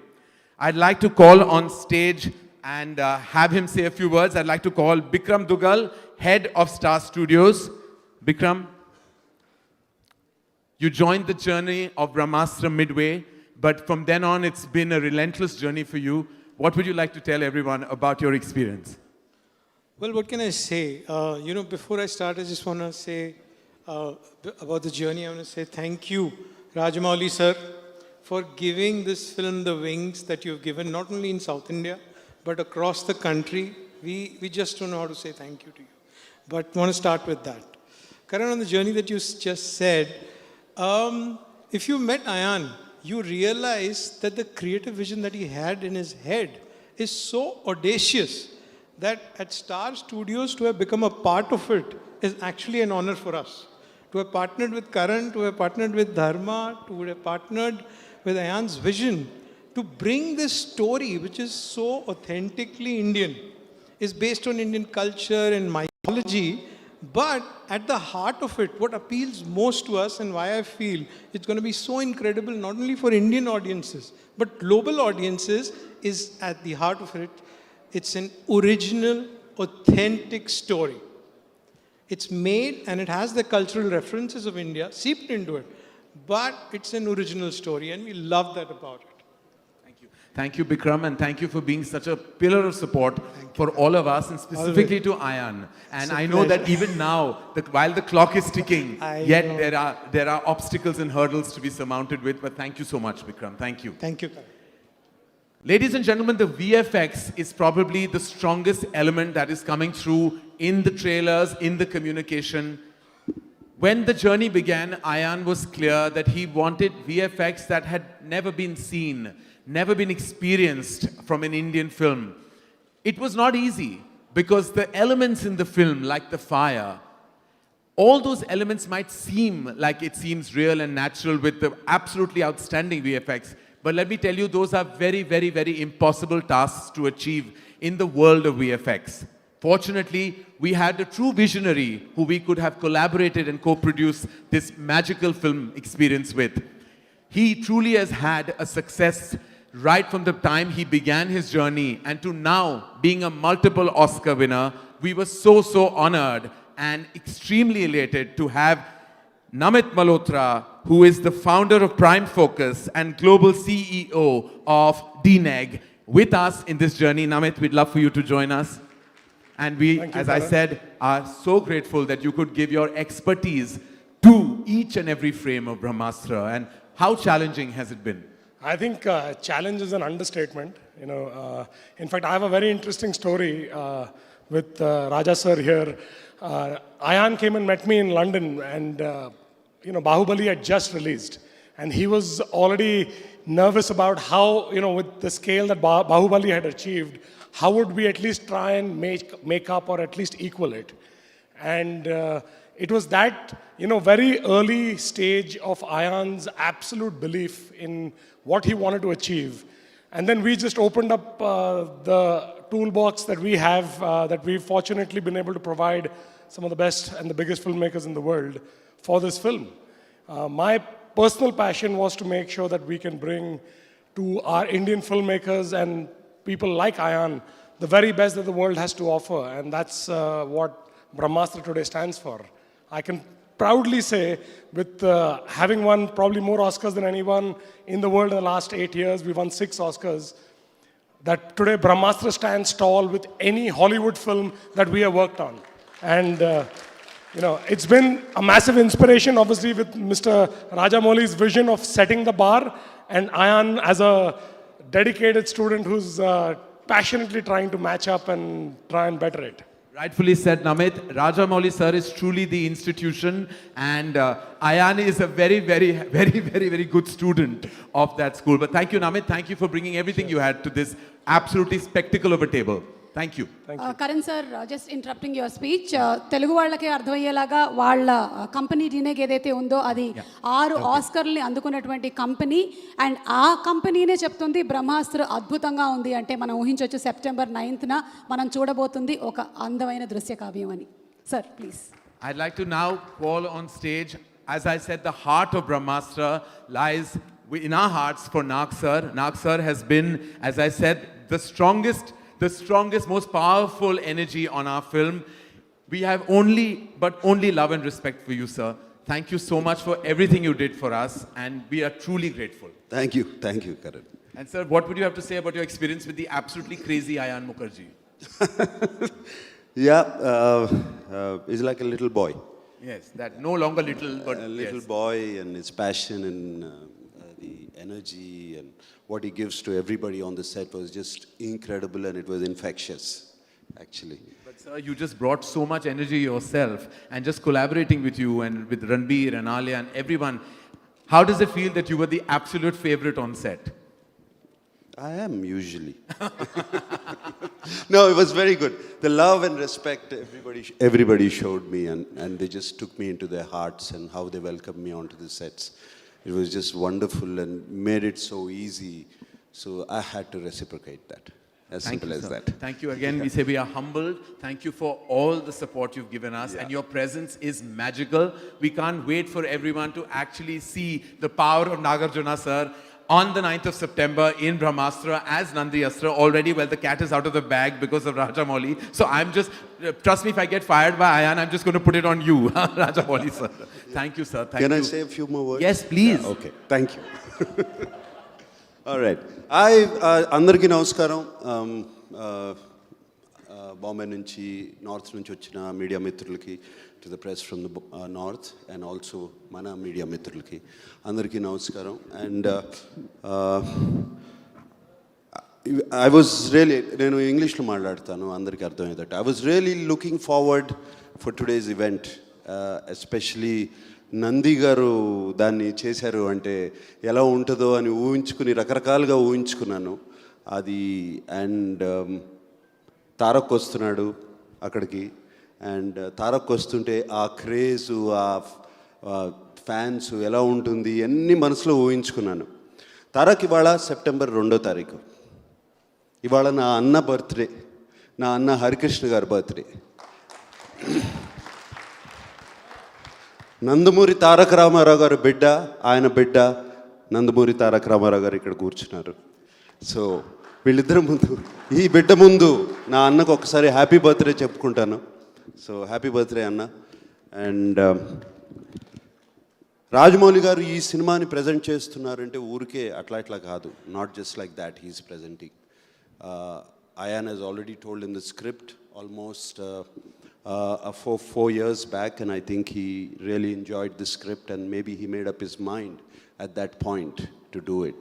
I'd like to call on stage and have him say a few words. I'd like to call Bikram Dugal, head of Star Studios. Bikram, you joined the journey of Brahmastra midway, but from then on it's been a relentless journey for you. What would you like to tell everyone about your experience? Well, what can I say? Before I start, I just want to say about the journey. I want to say thank you, Rajamouli sir, for giving this film the wings that you've given, not only in South India, but across the country. We just don't know how to say thank you to you. But I want to start with that. Karan, on the journey that you just said, if you met Ayan, you realize that the creative vision that he had in his head is so audacious that at Star Studios to have become a part of it is actually an honor for us. To have partnered with Karan, to have partnered with Dharma, to have partnered with Ayan's vision, to bring this story, which is so authentically Indian, is based on Indian culture and mythology, but at the heart of it, what appeals most to us and why I feel it's going to be so incredible, not only for Indian audiences, but global audiences, is at the heart of it. It's an original, authentic story. It's made and it has the cultural references of India seeped into it, but it's an original story and we love that about it. Thank you. Thank you, Bikram, and thank you for being such a pillar of support for all of us, and specifically to Ayan. And I know that even now, while the clock is ticking, yet there are obstacles and hurdles to be surmounted with. But thank you so much, Bikram. Thank you. Thank you. Ladies and gentlemen, the VFX is probably the strongest element that is coming through in the trailers, in the communication. When the journey began, Ayan was clear that he wanted VFX that had never been seen, never been experienced from an Indian film. It was not easy because the elements in the film, like the fire, all those elements might seem like it seems real and natural with the absolutely outstanding VFX. But let me tell you, those are very, very, very impossible tasks to achieve in the world of VFX. Fortunately, we had a true visionary who we could have collaborated and co-produced this magical film experience with. He truly has had a success right from the time he began his journey, and to now being a multiple Oscar winner. We were so honored and extremely elated to have Namit Malhotra, who is the founder of Prime Focus and global CEO of DNEG, with us in this journey. Namit, we'd love for you to join us. And we, as I said, are so grateful that you could give your expertise to each and every frame of Brahmastra. And how challenging has it been? I think challenge is an understatement. In fact, I have a very interesting story with Raja sir here. Ayan came and met me in London, and Bahubali had just released, and he was already nervous about how, with the scale that Bahubali had achieved, how would we at least try and make up or at least equal it? And it was that, very early stage of Ayan's absolute belief in what he wanted to achieve. And then we just opened up the toolbox that we have, that we've fortunately been able to provide some of the best and the biggest filmmakers in the world for this film. My personal passion was to make sure that we can bring to our Indian filmmakers and people like Ayan the very best that the world has to offer. And that's what Brahmastra today stands for. I can proudly say, with having won probably more Oscars than anyone in the world in the last 8 years, we won 6 Oscars, that today Brahmastra stands tall with any Hollywood film that we have worked on. And it's been a massive inspiration, obviously, with Mr. Rajamouli's vision of setting the bar, and Ayan as a dedicated student who's passionately trying to match up and try and better it. Rightfully said, Namit. Rajamouli sir is truly the institution, and Ayan is a very, very, very, very, very good student of that school. But thank you, Namit. Thank you for bringing everything you had to this absolutely spectacle of a table. Thank you. Karan sir, just interrupting your speech. Telugu వాళ్ళకి అర్థమయ్యేలాగా వాళ్ళ company డీనేగ్ ఏదైతే ఉందో అది 6 ఆస్కర్ని అందుకున్నటువంటి company, and ఆ కంపెనీనే చెప్తుంది బ్రహ్మాస్త్ర అద్భుతంగా ఉంది అంటే మనం ఊహించవచ్చు సెప్టెంబర్ 9th మనం చూడబోతుంది ఒక అందమైన దృశ్య కావ్యం అని. Sir please. I'd like to now call on stage, as I said, the heart of Brahmastra lies in our hearts for Nag sir. Nag sir has been, as I said, the strongest, most powerful energy on our film. We have only love and respect for you, sir. Thank you so much for everything you did for us, and we are truly grateful. Thank you, Karan. And sir, what would you have to say about your experience with the absolutely crazy Ayan Mukherjee? He's like a little boy. Yes, that no longer little, but A little yes. boy, and his passion and the energy and what he gives to everybody on the set was just incredible, and it was infectious, actually. But sir, you just brought so much energy yourself, and just collaborating with you and with Ranbir and Alia and everyone, how does it feel that you were the absolute favorite on set? I am usually. No, it was very good. The love and respect everybody showed me, and they just took me into their hearts, and how they welcomed me onto the sets. It was just wonderful and made it so easy. So I had to reciprocate that. As simple as that. Thank you again. We say we are humbled. Thank you for all the support you've given us. And your presence is magical. We can't wait for everyone to actually see the power of Nagarjuna sir on the 9th of September in Brahmastra as Nandi Astra. Already, well, the cat is out of the bag because of Rajamouli. So I'm just, trust me, if I get fired by Ayan, I'm just going to put it on you, Rajamouli sir. Thank you, sir. Thank you. Can I say a few more words? Yes, please. Okay, thank you. All right. అందరికీ నమస్కారం. బాంబే నుంచి north నుంచి వచ్చిన media మిత్రులకి, to the press from the north and also మన media మిత్రులకి అందరికీ నమస్కారం. అండ్ ఐ వాజ్ రియలీ, నేను ఇంగ్లీష్లో మాట్లాడతాను అందరికీ అర్థమయ్యేటట్టు. I was really looking forward for today's event, especially Nandi గారు దాన్ని చేశారు అంటే ఎలా ఉంటుందో అని ఊహించుకుని రకరకాలుగా ఊహించుకున్నాను అది. అండ్ తారక్ వస్తున్నాడు అక్కడికి, అండ్ తారక్ వస్తుంటే ఆ క్రేజు, ఆ ఫ్యాన్స్ ఎలా ఉంటుంది అన్నీ మనసులో ఊహించుకున్నాను. తారక్ ఇవాళ సెప్టెంబర్ 2వ తారీఖు, ఇవాళ నా అన్న బర్త్డే, నా అన్న హరికృష్ణ గారి బర్త్డే. నందమూరి తారక రామారావు గారు బిడ్డ, ఆయన బిడ్డ నందమూరి తారక రామారావు గారు ఇక్కడ కూర్చున్నారు. సో వీళ్ళిద్దరి ముందు, ఈ బిడ్డ ముందు నా అన్నకు ఒకసారి హ్యాపీ బర్త్డే చెప్పుకుంటాను. సో హ్యాపీ బర్త్డే అన్న. అండ్ రాజమౌళి గారు ఈ సినిమాని ప్రజెంట్ చేస్తున్నారంటే ఊరికే అట్లా ఇట్లా కాదు, not just like that he is presenting. Ayan has already told in the script almost 4 years back, and I think he really enjoyed the script and maybe he made up his mind at that point to do it.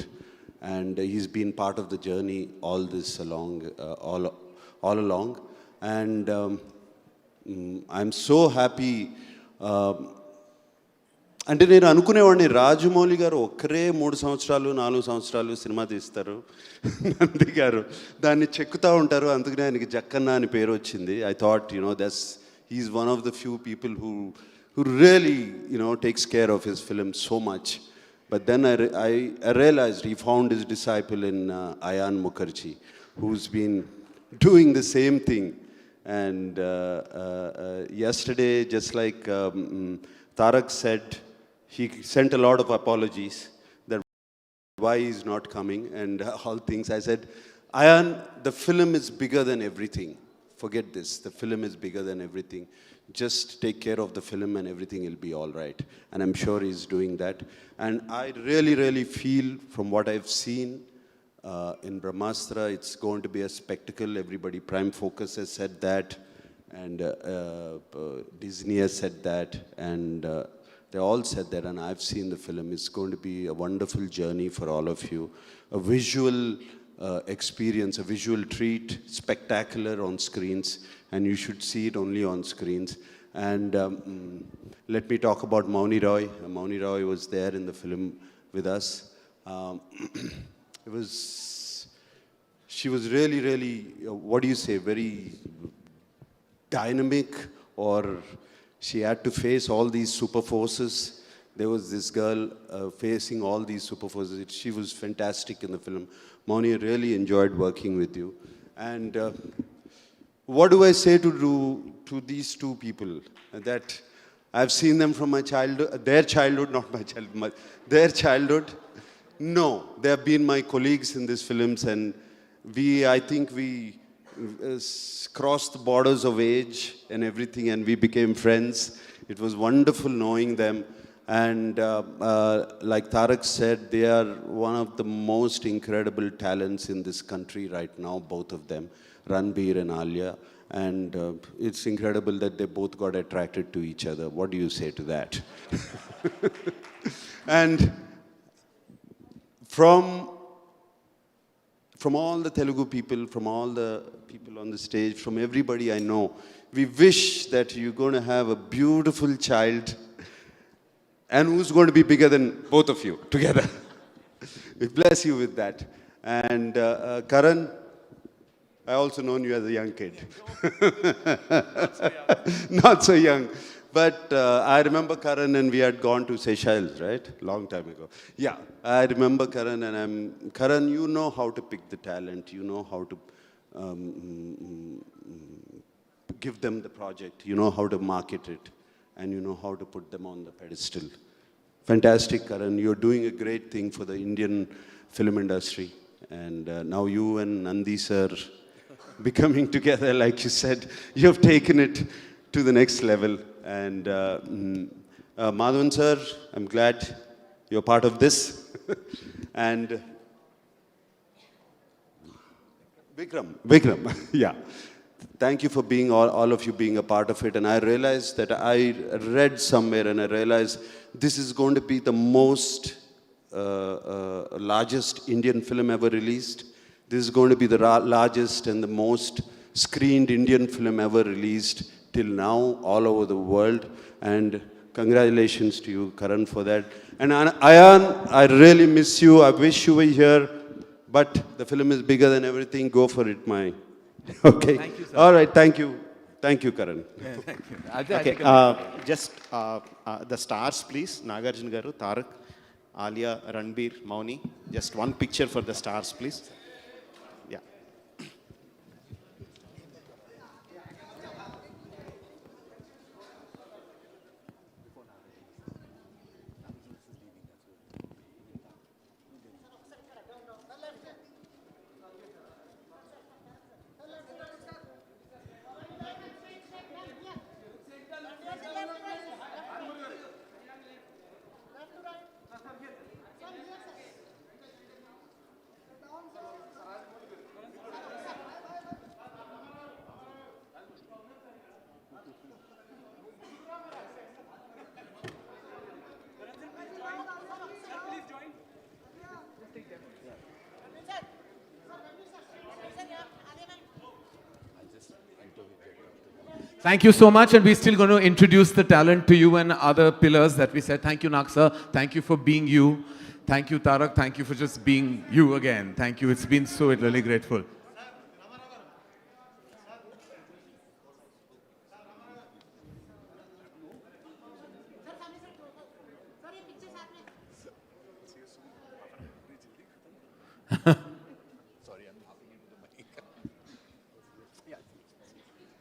And he's been part of the journey all this along, all along. And I'm so happy. అంటే నేను అనుకునేవాడిని రాజమౌళి గారు ఒక్కరే 3 సంవత్సరాలు 4 సంవత్సరాలు cinema తీస్తారు, నంది గారు దాన్ని చెక్కుతూ ఉంటారు, అందుకనే ఆయనకి జక్కన్న అని పేరు వచ్చింది. I thought he's one of the few people who really takes care of his film so much. But then I realized he found his disciple in Ayan Mukherjee, who's been doing the same thing. And yesterday, just like Tarak said, he sent a lot of apologies that why he's not coming and all things. I said, Ayan, the film is bigger than everything. Forget this. The film is bigger than everything. Just take care of the film and everything will be all right. And I'm sure he's doing that. And I really, really feel from what I've seen in Brahmastra, it's going to be a spectacle. Everybody, Prime Focus has said that. And Disney has said that. And they all said that, and I've seen the film. It's going to be a wonderful journey for all of you. A visual experience, a visual treat, spectacular on screens, and you should see it only on screens. And let me talk about Mauni Roy. Mauni Roy was there in the film with us. She was really, really, what do you say, very dynamic, or she had to face all these super forces. There was this girl facing all these super forces. She was fantastic in the film. Mauni, really enjoyed working with you. And what do I say to these two people? That I've seen them from my childhood, their childhood, not my childhood, their childhood. No, they have been my colleagues in these films, and I think we crossed the borders of age and everything, and we became friends. It was wonderful knowing them. And like Tarak said, they are one of the most incredible talents in this country right now, both of them, Ranbir and Alia. And it's incredible that they both got attracted to each other. What do you say to that? And from all the Telugu people, from all the people on the stage, from everybody I know, we wish that you're going to have a beautiful child, and who's going to be bigger than both of you together. We bless you with that. And Karan, I also known you as a young kid. Not so young. But I remember Karan, and we had gone to Seychelles, right? Long time ago. Yeah, I remember Karan, and Karan, you know how to pick the talent. You know how to give them the project. You know how to market it. And you know how to put them on the pedestal. Fantastic, Karan. You're doing a great thing for the Indian film industry. And now you and Nandi sir becoming together, like you said, you have taken it to the next level. And Madhavan sir, I'm glad you're part of this. And Vikram, yeah. Thank you for being, all of you being a part of it. And I realized that I read somewhere and I realized this is going to be the most largest Indian film ever released. This is going to be the largest and the most screened Indian film ever released till now all over the world. And congratulations to you, Karan, for that. And Ayan, I really miss you. I wish you were here. But the film is bigger than everything. Go for it, my. Okay. Thank you, sir. All right. Thank you. Thank you, Karan. Yeah, thank you. Okay, just the stars, please. Nagarjuna garu, Tarak, Alia, Ranbir, Mauni. Just one picture for the stars, please. Yeah. Thank you so much, and we're still going to introduce the talent to you and other pillars that we said. Thank you, Naksa. Thank you for being you. Thank you, Tarak. Thank you for just being you again. Thank you. It's been so really grateful.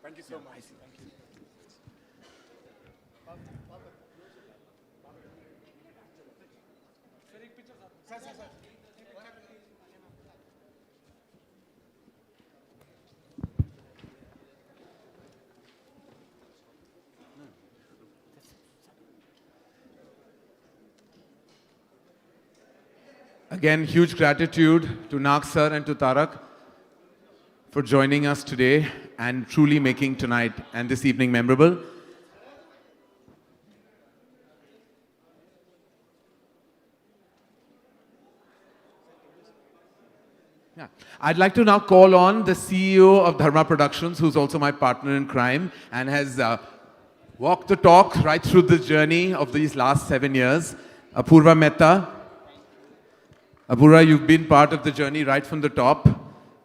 Thank you so much. Again, huge gratitude to Nag sir and to Tarak for joining us today and truly making tonight and this evening memorable. Yeah. I'd like to now call on the CEO of Dharma Productions, who's also my partner in crime and has walked the talk right through the journey of these last 7 years, Apurva Mehta. Apurva, you've been part of the journey right from the top.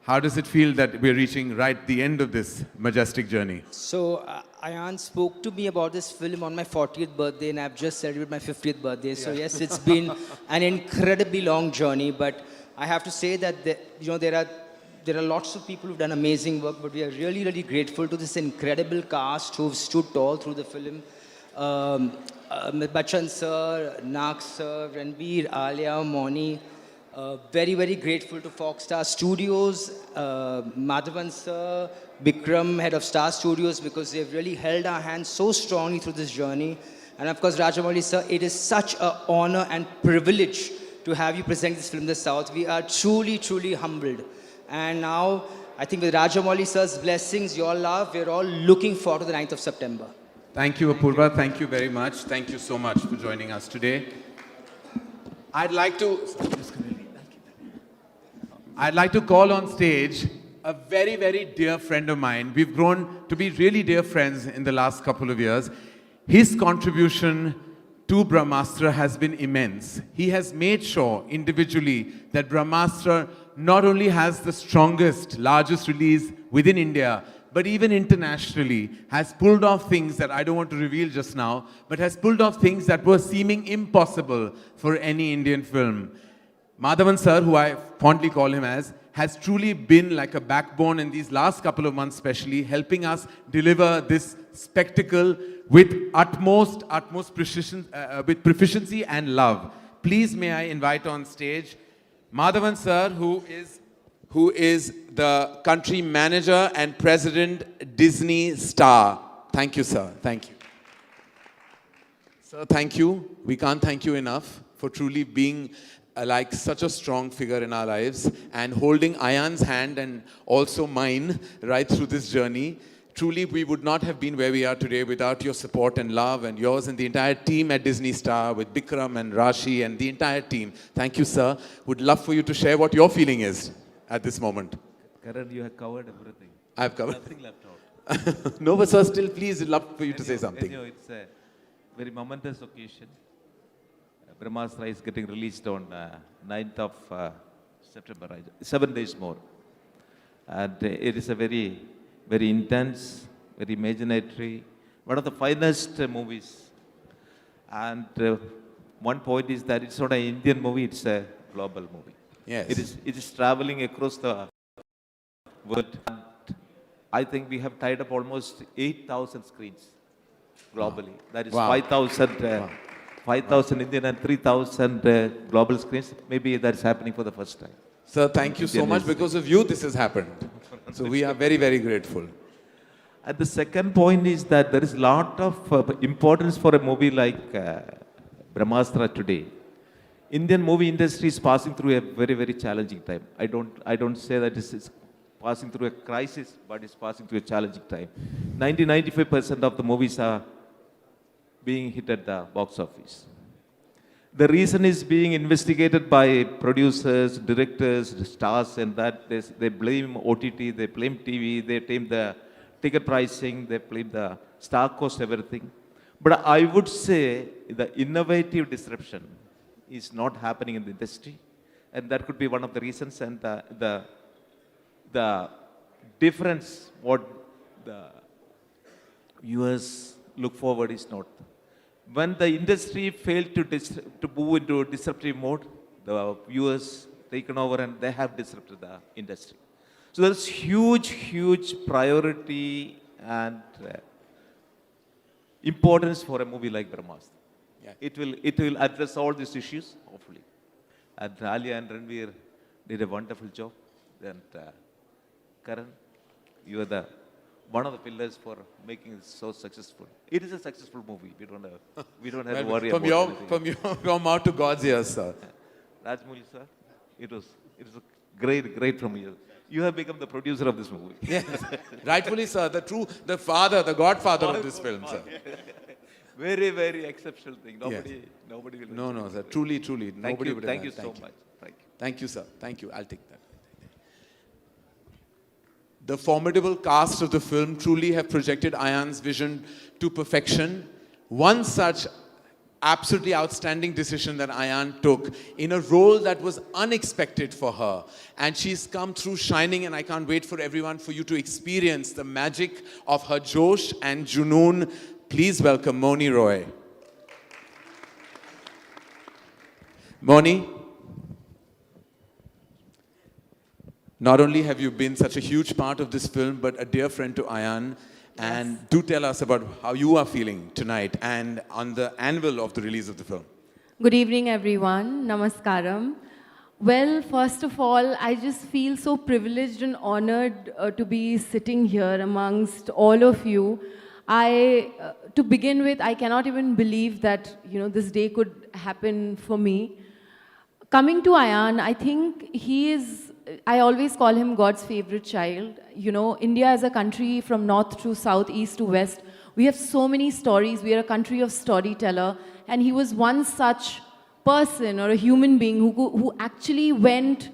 How does it feel that we're reaching right the end of this majestic journey? So, Ayan spoke to me about this film on my 40th birthday, and I've just celebrated my 50th birthday. So, yes, it's been an incredibly long journey, but I have to say that there are lots of people who've done amazing work, but we are really, really grateful to this incredible cast who've stood tall through the film. Bachchan sir, Nag sir, Ranbir, Alia, Moni. Very, very grateful to Fox Star Studios, Madhavan sir, Bikram, head of Star Studios, because they've really held our hands so strongly through this journey. And of course, Rajamouli sir, it is such an honor and privilege to have you present this film in the South. We are truly, truly humbled. And now, I think with Rajamouli sir's blessings, your love, we're all looking forward to the 9th of September. Thank you, Apurva. Thank you very much. Thank you so much for joining us today. I'd like to call on stage a very, very dear friend of mine. We've grown to be really dear friends in the last couple of years. His contribution to Brahmastra has been immense. He has made sure individually that Brahmastra not only has the strongest, largest release within India, but even internationally, has pulled off things that I don't want to reveal just now, but has pulled off things that were seeming impossible for any Indian film. Madhavan sir, who I fondly call him as, has truly been like a backbone in these last couple of months especially, helping us deliver this spectacle with utmost precision, with proficiency and love. Please may I invite on stage Madhavan sir, who is the country manager and president, Disney Star. Thank you, sir. Thank you. Sir, thank you. We can't thank you enough for truly being like such a strong figure in our lives, and holding Ayan's hand and also mine right through this journey. Truly, we would not have been where we are today without your support and love, and yours and the entire team at Disney Star with Bikram and Rashi and the entire team. Thank you, sir. Would love for you to share what your feeling is at this moment. Karan, you have covered everything. I've covered. Nothing left out. No, but sir, still, please, love for you to say something. It's a very momentous occasion. Brahmastra is getting released on 9th of September, 7 days more. And it is a very, very intense, very imaginatory, one of the finest movies. And one point is that it's not an Indian movie, it's a global movie. Yes. It is traveling across the world. And I think we have tied up almost 8,000 screens globally. Wow. That is Wow. 5,000 Indian and 3,000 global screens. Maybe that's happening for the first time. Sir, thank you so much. Because of you, this has happened. So we are very, very grateful. And the second point is that there is a lot of importance for a movie like Brahmastra today. Indian movie industry is passing through a very, very challenging time. I don't say that it's passing through a crisis, but it's passing through a challenging time. 95% of the movies are being hit at the box office. The reason is being investigated by producers, directors, stars, and that they blame OTT, they blame TV, they blame the ticket pricing, they blame the star cost, everything. But I would say the innovative disruption is not happening in the industry, and that could be one of the reasons. And the difference what the viewers look forward is not. When the industry failed to move into disruptive mode, the viewers taken over and they have disrupted the industry. So there's huge priority and importance for a movie like Brahmastra. Yeah. It will address all these issues, hopefully. And Alia and Ranbir did a wonderful job. And Karan, you are one of the pillars for making it so successful. It is a successful movie. We don't have to worry about anything. From your mouth to God's ears, sir. Rajamouli, sir, it was great from you. You have become the producer of this movie. Yes. Rightfully, sir. The father, the godfather of this film, sir. Very, very exceptional thing. Nobody will. No, sir. Truly. Nobody would have Thank you done. so much. Thank you. Thank you, sir. Thank you. I'll take that. The formidable cast of the film truly have projected Ayan's vision to perfection. One such absolutely outstanding decision that Ayan took in a role that was unexpected for her. And she's come through shining, and I can't wait for you to experience the magic of her Josh and Junoon. Please welcome Moni Roy. Moni, not only have you been such a huge part of this film, but a dear friend to Ayan. And do tell us about how you are feeling tonight and on the anvil of the release of the film. Good evening, everyone. Namaskaram. Well, first of all, I just feel so privileged and honored to be sitting here amongst all of you. To begin with, I cannot even believe that, this day could happen for me. Coming to Ayan, I think I always call him God's favorite child. India as a country from north to south, east to west, we have so many stories. We are a country of storyteller. And he was one such person or a human being who actually went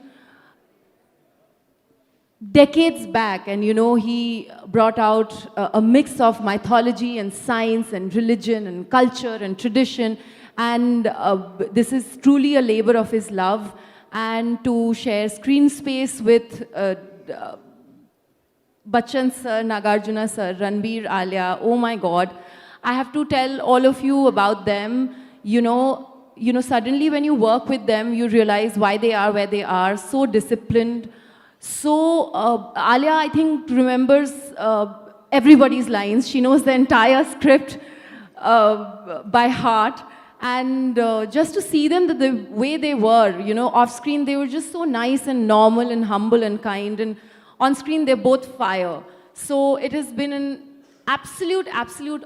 decades back and, he brought out a mix of mythology and science and religion and culture and tradition. And this is truly a labor of his love. And to share screen space with Bachchan sir, Nagarjuna sir, Ranbir, Alia, oh my God. I have to tell all of you about them. Suddenly when you work with them, you realize why they are where they are, so disciplined. So Alia, I think, remembers everybody's lines. She knows the entire script by heart. And just to see them the way they were, off screen, they were just so nice and normal and humble and kind. And on screen, they're both fire. So it has been an absolute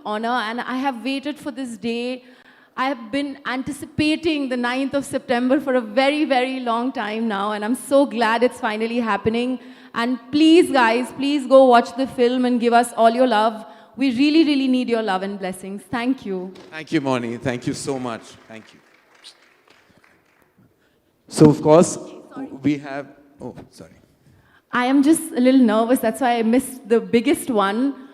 honor. And I have waited for this day. I have been anticipating the 9th of September for a very, very long time now, and I'm so glad it's finally happening. And please, guys, please go watch the film and give us all your love. We really, really need your love and blessings. Thank you. Thank you, Moni. Thank you so much. Thank you. So, of course, we have... Oh, sorry. I am just a little nervous. That's why I missed the biggest one.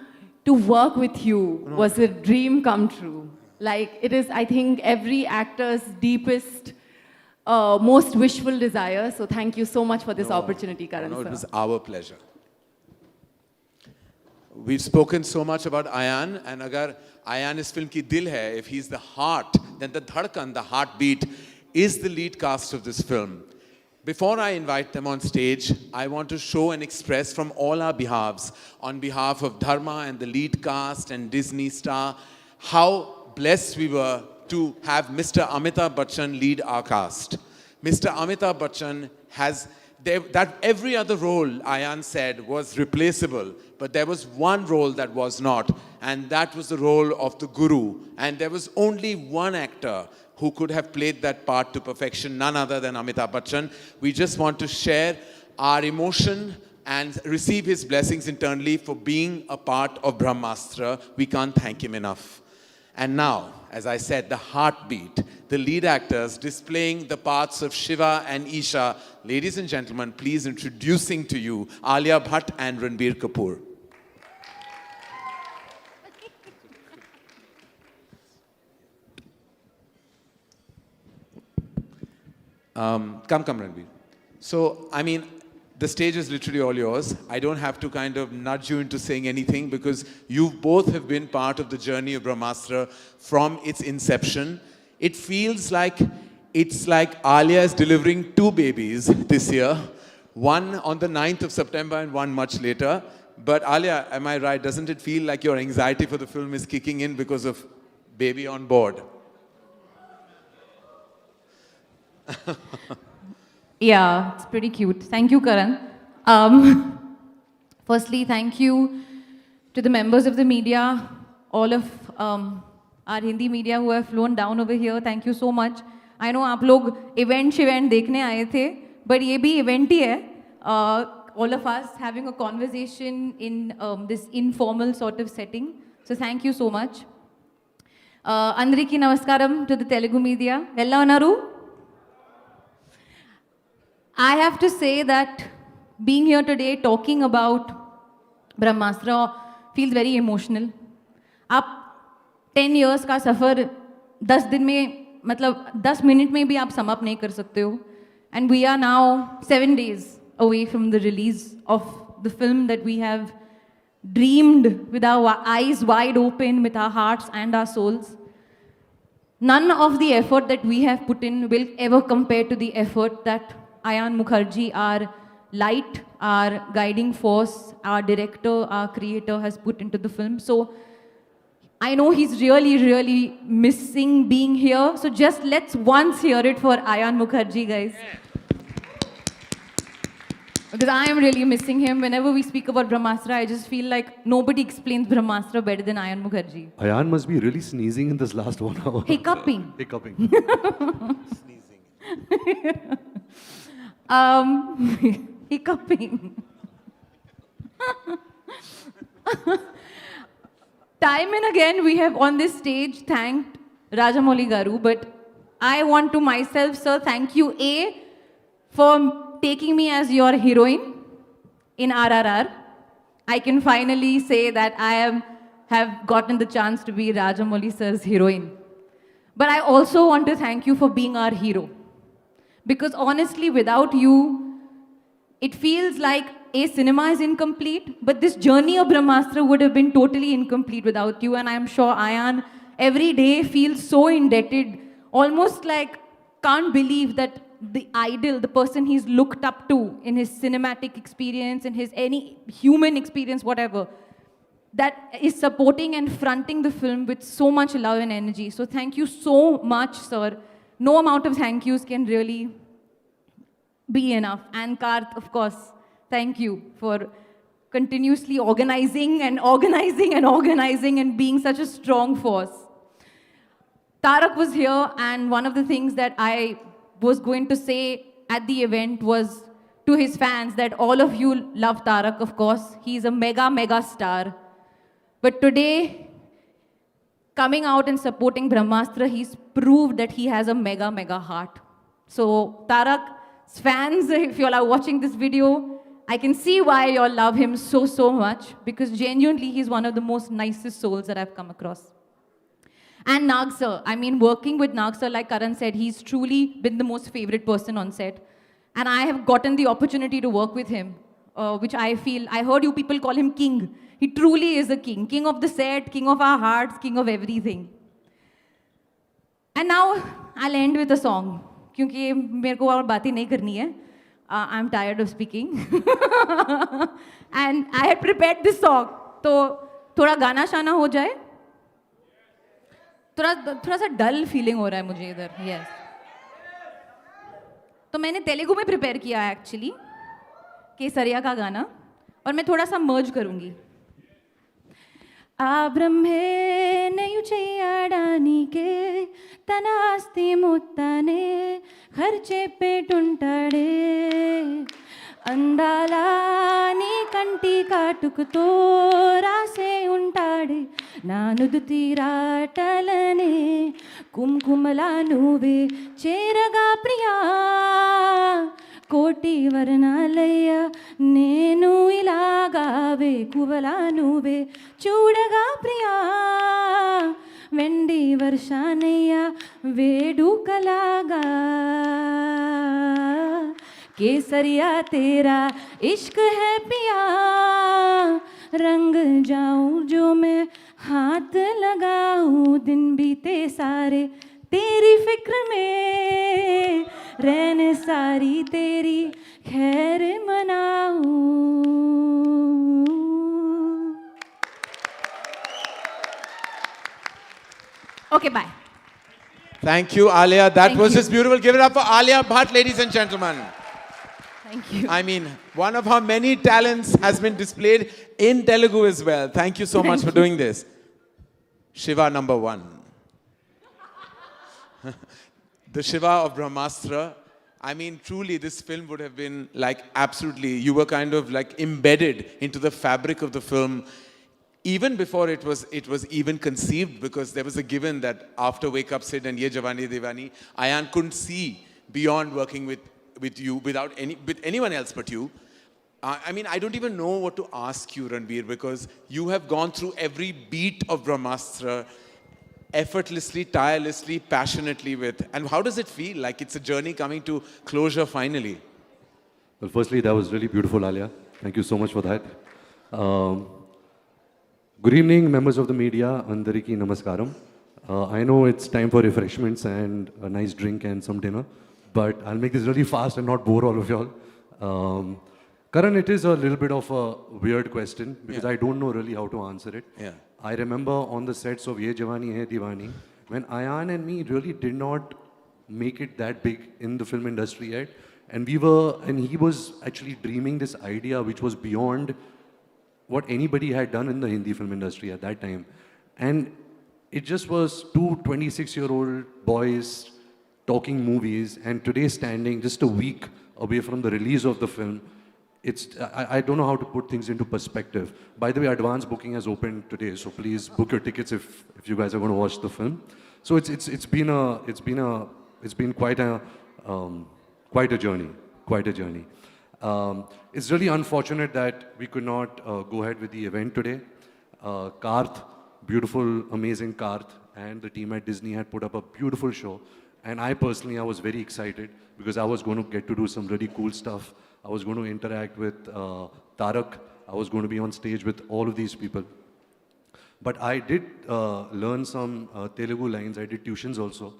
To work with you was a dream come true. Like, it is, I think, every actor's deepest, most wishful desire. So thank you so much for this opportunity, Karan No, sir. it was our pleasure. We've spoken so much about Ayan, and agar Ayan is film ki dil hai, if he's the heart, then the dhadkan, the heartbeat, is the lead cast of this film. Before I invite them on stage, I want to show and express from all our behalves, on behalf of Dharma and the lead cast and Disney star, how blessed we were to have Mr. Amitabh Bachchan lead our cast. Mr. Amitabh Bachchan has, that every other role, Ayan said, was replaceable, but there was one role that was not, and that was the role of the Guru. And there was only one actor who could have played that part to perfection, none other than Amitabh Bachchan. We just want to share our emotion and receive his blessings internally for being a part of Brahmastra. We can't thank him enough. And now, as I said, the heartbeat, the lead actors displaying the parts of Shiva and Isha. Ladies and gentlemen, please introducing to you Alia Bhatt and Ranbir Kapoor. Come, Ranbir. So, I mean, the stage is literally all yours. I don't have to kind of nudge you into saying anything because you both have been part of the journey of Brahmastra from its inception. It feels like it's like Alia is delivering two babies this year, one on the 9th of September and one much later. But Alia, am I right? Doesn't it feel like your anxiety for the film is kicking in because of baby on board? Yeah, it's pretty cute. Thank you, Karan. Firstly, thank you to the members of the media, all of our Hindi media who have flown down over here. Thank you so much. I know आप लोग event देखने आए थे, but ये भी event ही है. All of us having a conversation in this informal sort of setting. So thank you so much. Andriki namaskaram to the Telugu media. Ella unaru? I have to say that being here today talking about Brahmastra feels very emotional. आप 10 years का सफ़र 10 दिन में मतलब 10 minute में भी आप sum up नहीं कर सकते हो. And we are now 7 days away from the release of the film that we have dreamed with our eyes wide open, with our hearts and our souls. None of the effort that we have put in will ever compare to the effort that Ayan Mukherjee, our light, our guiding force, our director, our creator has put into the film. So I know he's really, really missing being here. So just let's once hear it for Ayan Mukherjee, guys. Because I am really missing him. Whenever we speak about Brahmastra, I just feel like nobody explains Brahmastra better than Ayan Mukherjee. Ayan must be really sneezing in this last 1 hour. Hiccuping. Hiccuping. Hiccuping. Time and again we have on this stage thanked Rajamouli Garu, but I want to myself, sir, thank you for taking me as your heroine in RRR. I can finally say that I have gotten the chance to be Rajamouli sir's heroine. But I also want to thank you for being our hero. Because honestly, without you, it feels like cinema is incomplete, but this journey of Brahmastra would have been totally incomplete without you. And I'm sure Ayan every day feels so indebted, almost like can't believe that the idol, the person he's looked up to in his cinematic experience, in his any human experience, whatever, that is supporting and fronting the film with so much love and energy. So thank you so much, sir. No amount of thank yous can really be enough. And Karth, of course, thank you for continuously organizing and organizing and organizing and being such a strong force. Tarak was here, and one of the things that I was going to say at the event was to his fans that all of you love Tarak, of course. He's a mega star. But today, coming out and supporting Brahmastra, he's proved that he has a mega heart. So Tarak's fans, if you all are watching this video, I can see why you all love him so much, because genuinely he's one of the most nicest souls that I've come across. And Nag sir, I mean, working with Nag sir, like Karan said, he's truly been the most favorite person on set. And I have gotten the opportunity to work with him, which I feel, I heard you people call him king. He truly is a king. King of the set, king of our hearts, king of everything. And now I'll end with a song. क्योंकि मेरे को और बातें नहीं करनी है. I'm tired of speaking. And I had prepared this song. तो थोड़ा गाना शाना हो जाए. थोड़ा सा डल फीलिंग हो रहा है मुझे इधर. Yes. तो मैंने तेलुगु में प्रिपेयर किया है एक्चुअली, केसरिया का गाना, और मैं थोड़ा सा मर्ज करूंगी. ఆ బ్రహ్మే నెయు చేయడానికే తన ఆస్తి మొత్తానే ఖర్చే పెట్టుంటాడే, అందాల నీ కంటి కాటుకుతో రాసే ఉంటాడే, నా నుదుటి రాటలనే కుంకుమలా నువ్వే చేరగా ప్రియా, కోటి వర్ణాలయ్యా నేను ఇలాగా వేకువలా నువ్వే చూడగా ప్రియా, వెండి వర్షానయ్యా వేడుకలాగా, केसरिया तेरा इश्क है पिया, रंग जाऊं जो मैं हाथ लगाऊं, दिन बीते सारे तेरी फिक्र में, रहने सारी तेरी खैर मनाऊं. Okay, bye. Thank you, Alia. That Thank was you. just beautiful. Give it up for Alia Bhatt, ladies and gentlemen. Thank you. I mean, one of her many talents has been displayed in Telugu as well. Thank you so much for doing this. Shiva number 1. The Shiva of Brahmastra. I mean, truly, this film would have been like absolutely, you were kind of like embedded into the fabric of the film even before it was even conceived, because there was a given that after Wake Up Sid and Ye Jawani Diwani, Ayan couldn't see beyond working with you with anyone else but you. I mean, I don't even know what to ask you, Ranbir, because you have gone through every beat of Brahmastra effortlessly, tirelessly, passionately with. And how does it feel? Like it's a journey coming to closure finally. Well, firstly, that was really beautiful, Alia. Thank you so much for that. Good evening, members of the media. Andariki namaskaram. I know it's time for refreshments and a nice drink and some dinner, but I'll make this really fast and not bore all of y'all. Karan, it is a little bit of a weird question because I don't know really how to answer it. Yeah. I remember on the sets of Ye Jawani Hai Diwani, when Ayan and me really did not make it that big in the film industry yet, and he was actually dreaming this idea which was beyond what anybody had done in the Hindi film industry at that time. And it just was two 26-year-old boys talking movies, and today standing just a week away from the release of the film, I don't know how to put things into perspective. By the way, advance booking has opened today, so please book your tickets if you guys are going to watch the film. So it's been quite a journey. It's really unfortunate that we could not go ahead with the event today. Karth, beautiful, amazing Karth, and the team at Disney had put up a beautiful show. And I personally, I was very excited because I was going to get to do some really cool stuff. I was going to interact with Tarak. I was going to be on stage with all of these people. But I did learn some Telugu lines. I did tuitions also.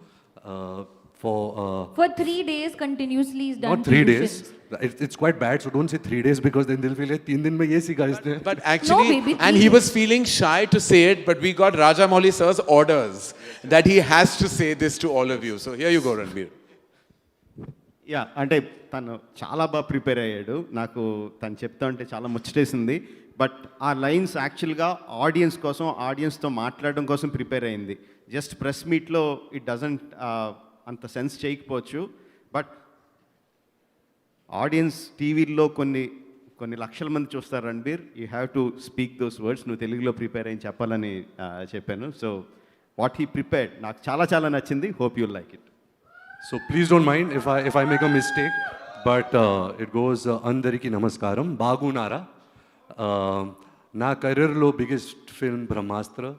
For 3 days continuously he's done Not 3 tuitions. days. It's quite bad, so don't say 3 days because then they'll feel like 3 din mein ye sikha isne. But actually, No, baby, and he was feeling shy to say it, but we got Rajamouli sir's orders that he has to say this to all of you. So here you go, Ranbir. Yeah అంటే తను చాలా బాగా prepare అయ్యాడు. నాకు తను చెప్తా ఉంటే చాలా ముచ్చటేసింది. బట్ ఆ లైన్స్ యాక్చువల్గా ఆడియన్స్ కోసం, ఆడియన్స్తో మాట్లాడడం కోసం ప్రిపేర్ అయింది. జస్ట్ ప్రెస్ మీట్లో ఇట్ డజంట్ అంత సెన్స్ చేయకపోవచ్చు, బట్ ఆడియన్స్ టీవీల్లో కొన్ని లక్షల మంది చూస్తారు Ranbir. You have to speak those words. నువ్వు తెలుగులో ప్రిపేర్ అయ్యి చెప్పాలని చెప్పాను. సో వాట్ హీ ప్రిపేర్డ్ నాకు చాలా నచ్చింది. Hope you like it. So please don't mind if I make a mistake, but it goes Andariki Namaskaram, Bagunara. Na career-lo biggest film Brahmastra,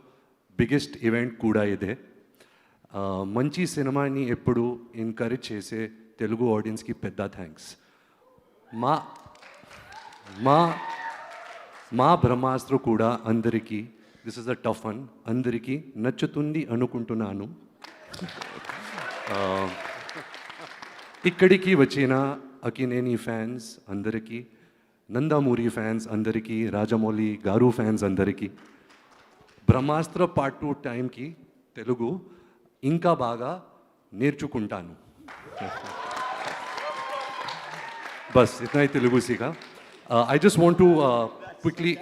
biggest event kuda ide. Manchi cinema ni eppudu encourage chese Telugu audience ki pedda thanks. Ma Brahmastra kuda Andariki, this is a tough one, Andariki nachutundi anukuntunanu. ఇక్కడికి వచ్చిన Akkineni fans అందరికీ, Nandamuri fans అందరికీ, రాజమౌళి గారు fans అందరికీ, బ్రహ్మాస్త్ర part 2 టైంకి తెలుగు ఇంకా బాగా నేర్చుకుంటాను. బస్ ఇतना ही तेलुगु सीखा. I just want to quickly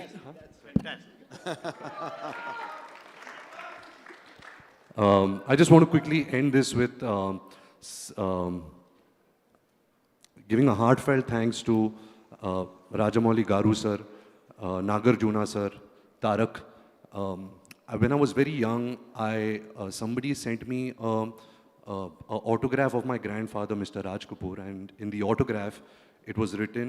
I just want to quickly end this with giving a heartfelt thanks to Rajamouli Garu sir, Nagarjuna sir, Tarak. When I was very young, somebody sent me an autograph of my grandfather, Mr. Raj Kapoor, and in the autograph, it was written,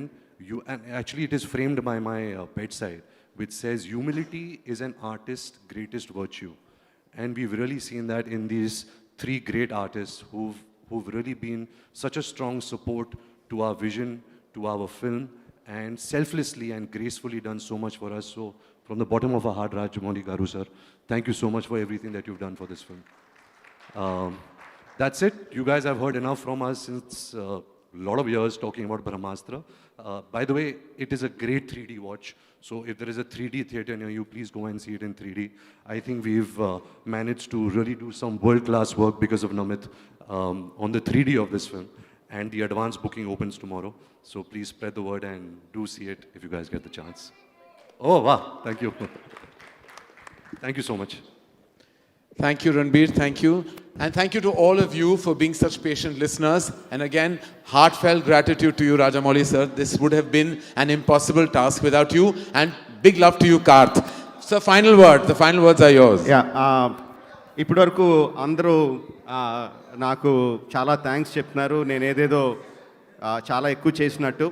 and actually it is framed by my bedside, which says, "Humility is an artist's greatest virtue." And we've really seen that in these 3 great artists who've really been such a strong support to our vision, to our film, and selflessly and gracefully done so much for us. So from the bottom of our heart, Rajamouli Garu sir, thank you so much for everything that you've done for this film. That's it. You guys have heard enough from us since a lot of years talking about Brahmastra. By the way, it is a great 3D watch. So if there is a 3D theater near you, please go and see it in 3D. I think we've managed to really do some world-class work because of Namit on the 3D of this film. And the advance booking opens tomorrow. So please spread the word and do see it if you guys get the chance. Oh, wow. Thank you. Thank you so much. Thank you, Ranbir. Thank you. And thank you to all of you for being such patient listeners. And again, heartfelt gratitude to you, Rajamouli sir. This would have been an impossible task without you. And big love to you, Karth. So final word. The final words are yours. Yeah. ఇప్పటివరకు అందరూ నాకు చాలా thanks చెప్తున్నారు. నేను ఏదేదో చాలా ఎక్కువ చేసినట్టు,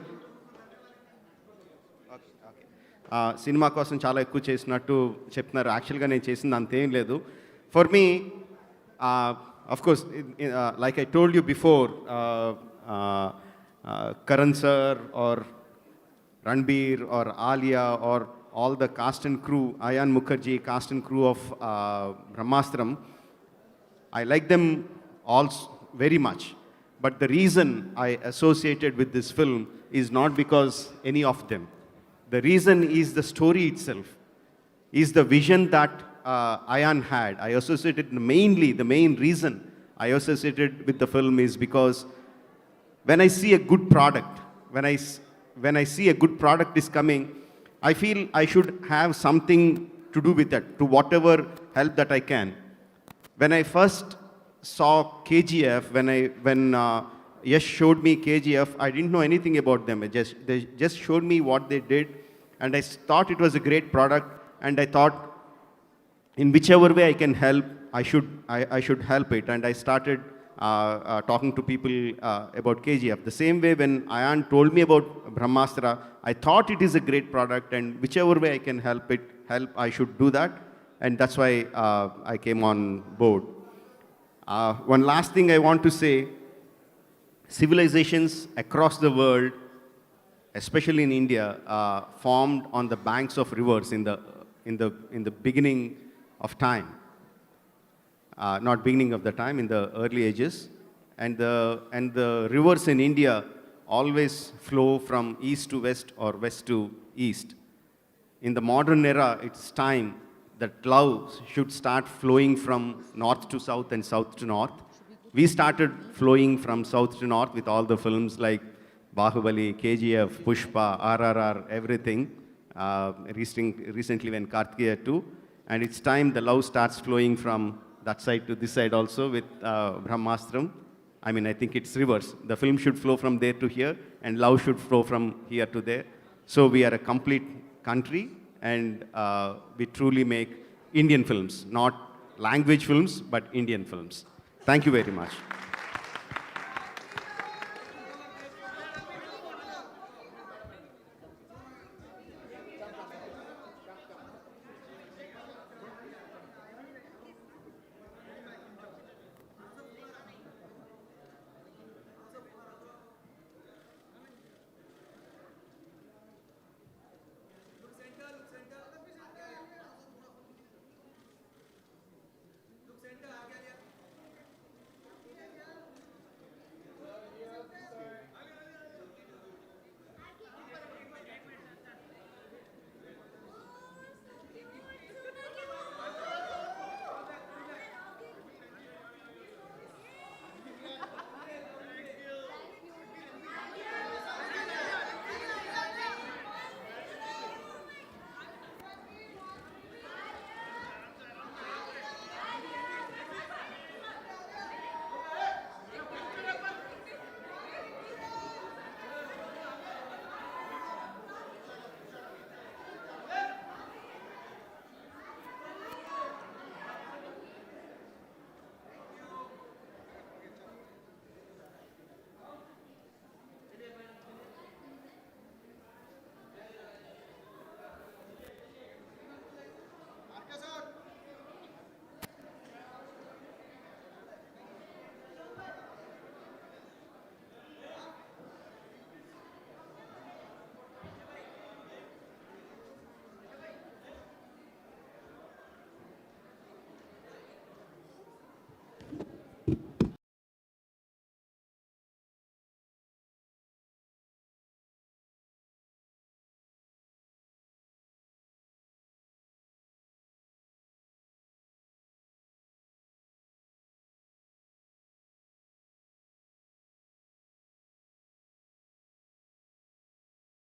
సినిమా కోసం చాలా ఎక్కువ చేసినట్టు చెప్తున్నారు. యాక్చువల్గా నేను చేసింది అంతేం లేదు. For me, of course, like I told you before, Karan sir or Ranbir or Alia or all the cast and crew, Ayan Mukherjee, cast and crew of Brahmastram, I like them all very much. But the reason I associated with this film is not because any of them. The reason is the story itself, is the vision that Ayan had. I associated the main reason I associated with the film is because when I see a good product, when I see a good product is coming, I feel I should have something to do with that, to whatever help that I can. When I first saw KGF, when Yash showed me KGF, I didn't know anything about them. They just showed me what they did, and I thought it was a great product, and I thought in whichever way I can help, I should help it. And I started talking to people about KGF. The same way when Ayan told me about Brahmastra, I thought it is a great product, and whichever way I can help, I should do that. And that's why I came on board. One last thing I want to say, civilizations across the world, especially in India, formed on the banks of rivers in the beginning of time. Not beginning of the time, in the early ages. And the rivers in India always flow from east to west or west to east. In the modern era, it's time that love should start flowing from north to south and south to north. We started flowing from south to north with all the films like Bahubali, KGF, Pushpa, RRR, everything. Recently when Kartikeya 2. And it's time the love starts flowing from that side to this side also with Brahmastra. I mean, I think it's reverse. The film should flow from there to here, and love should flow from here to there. So we are a complete country, and we truly make Indian films, not language films, but Indian films. Thank you very much.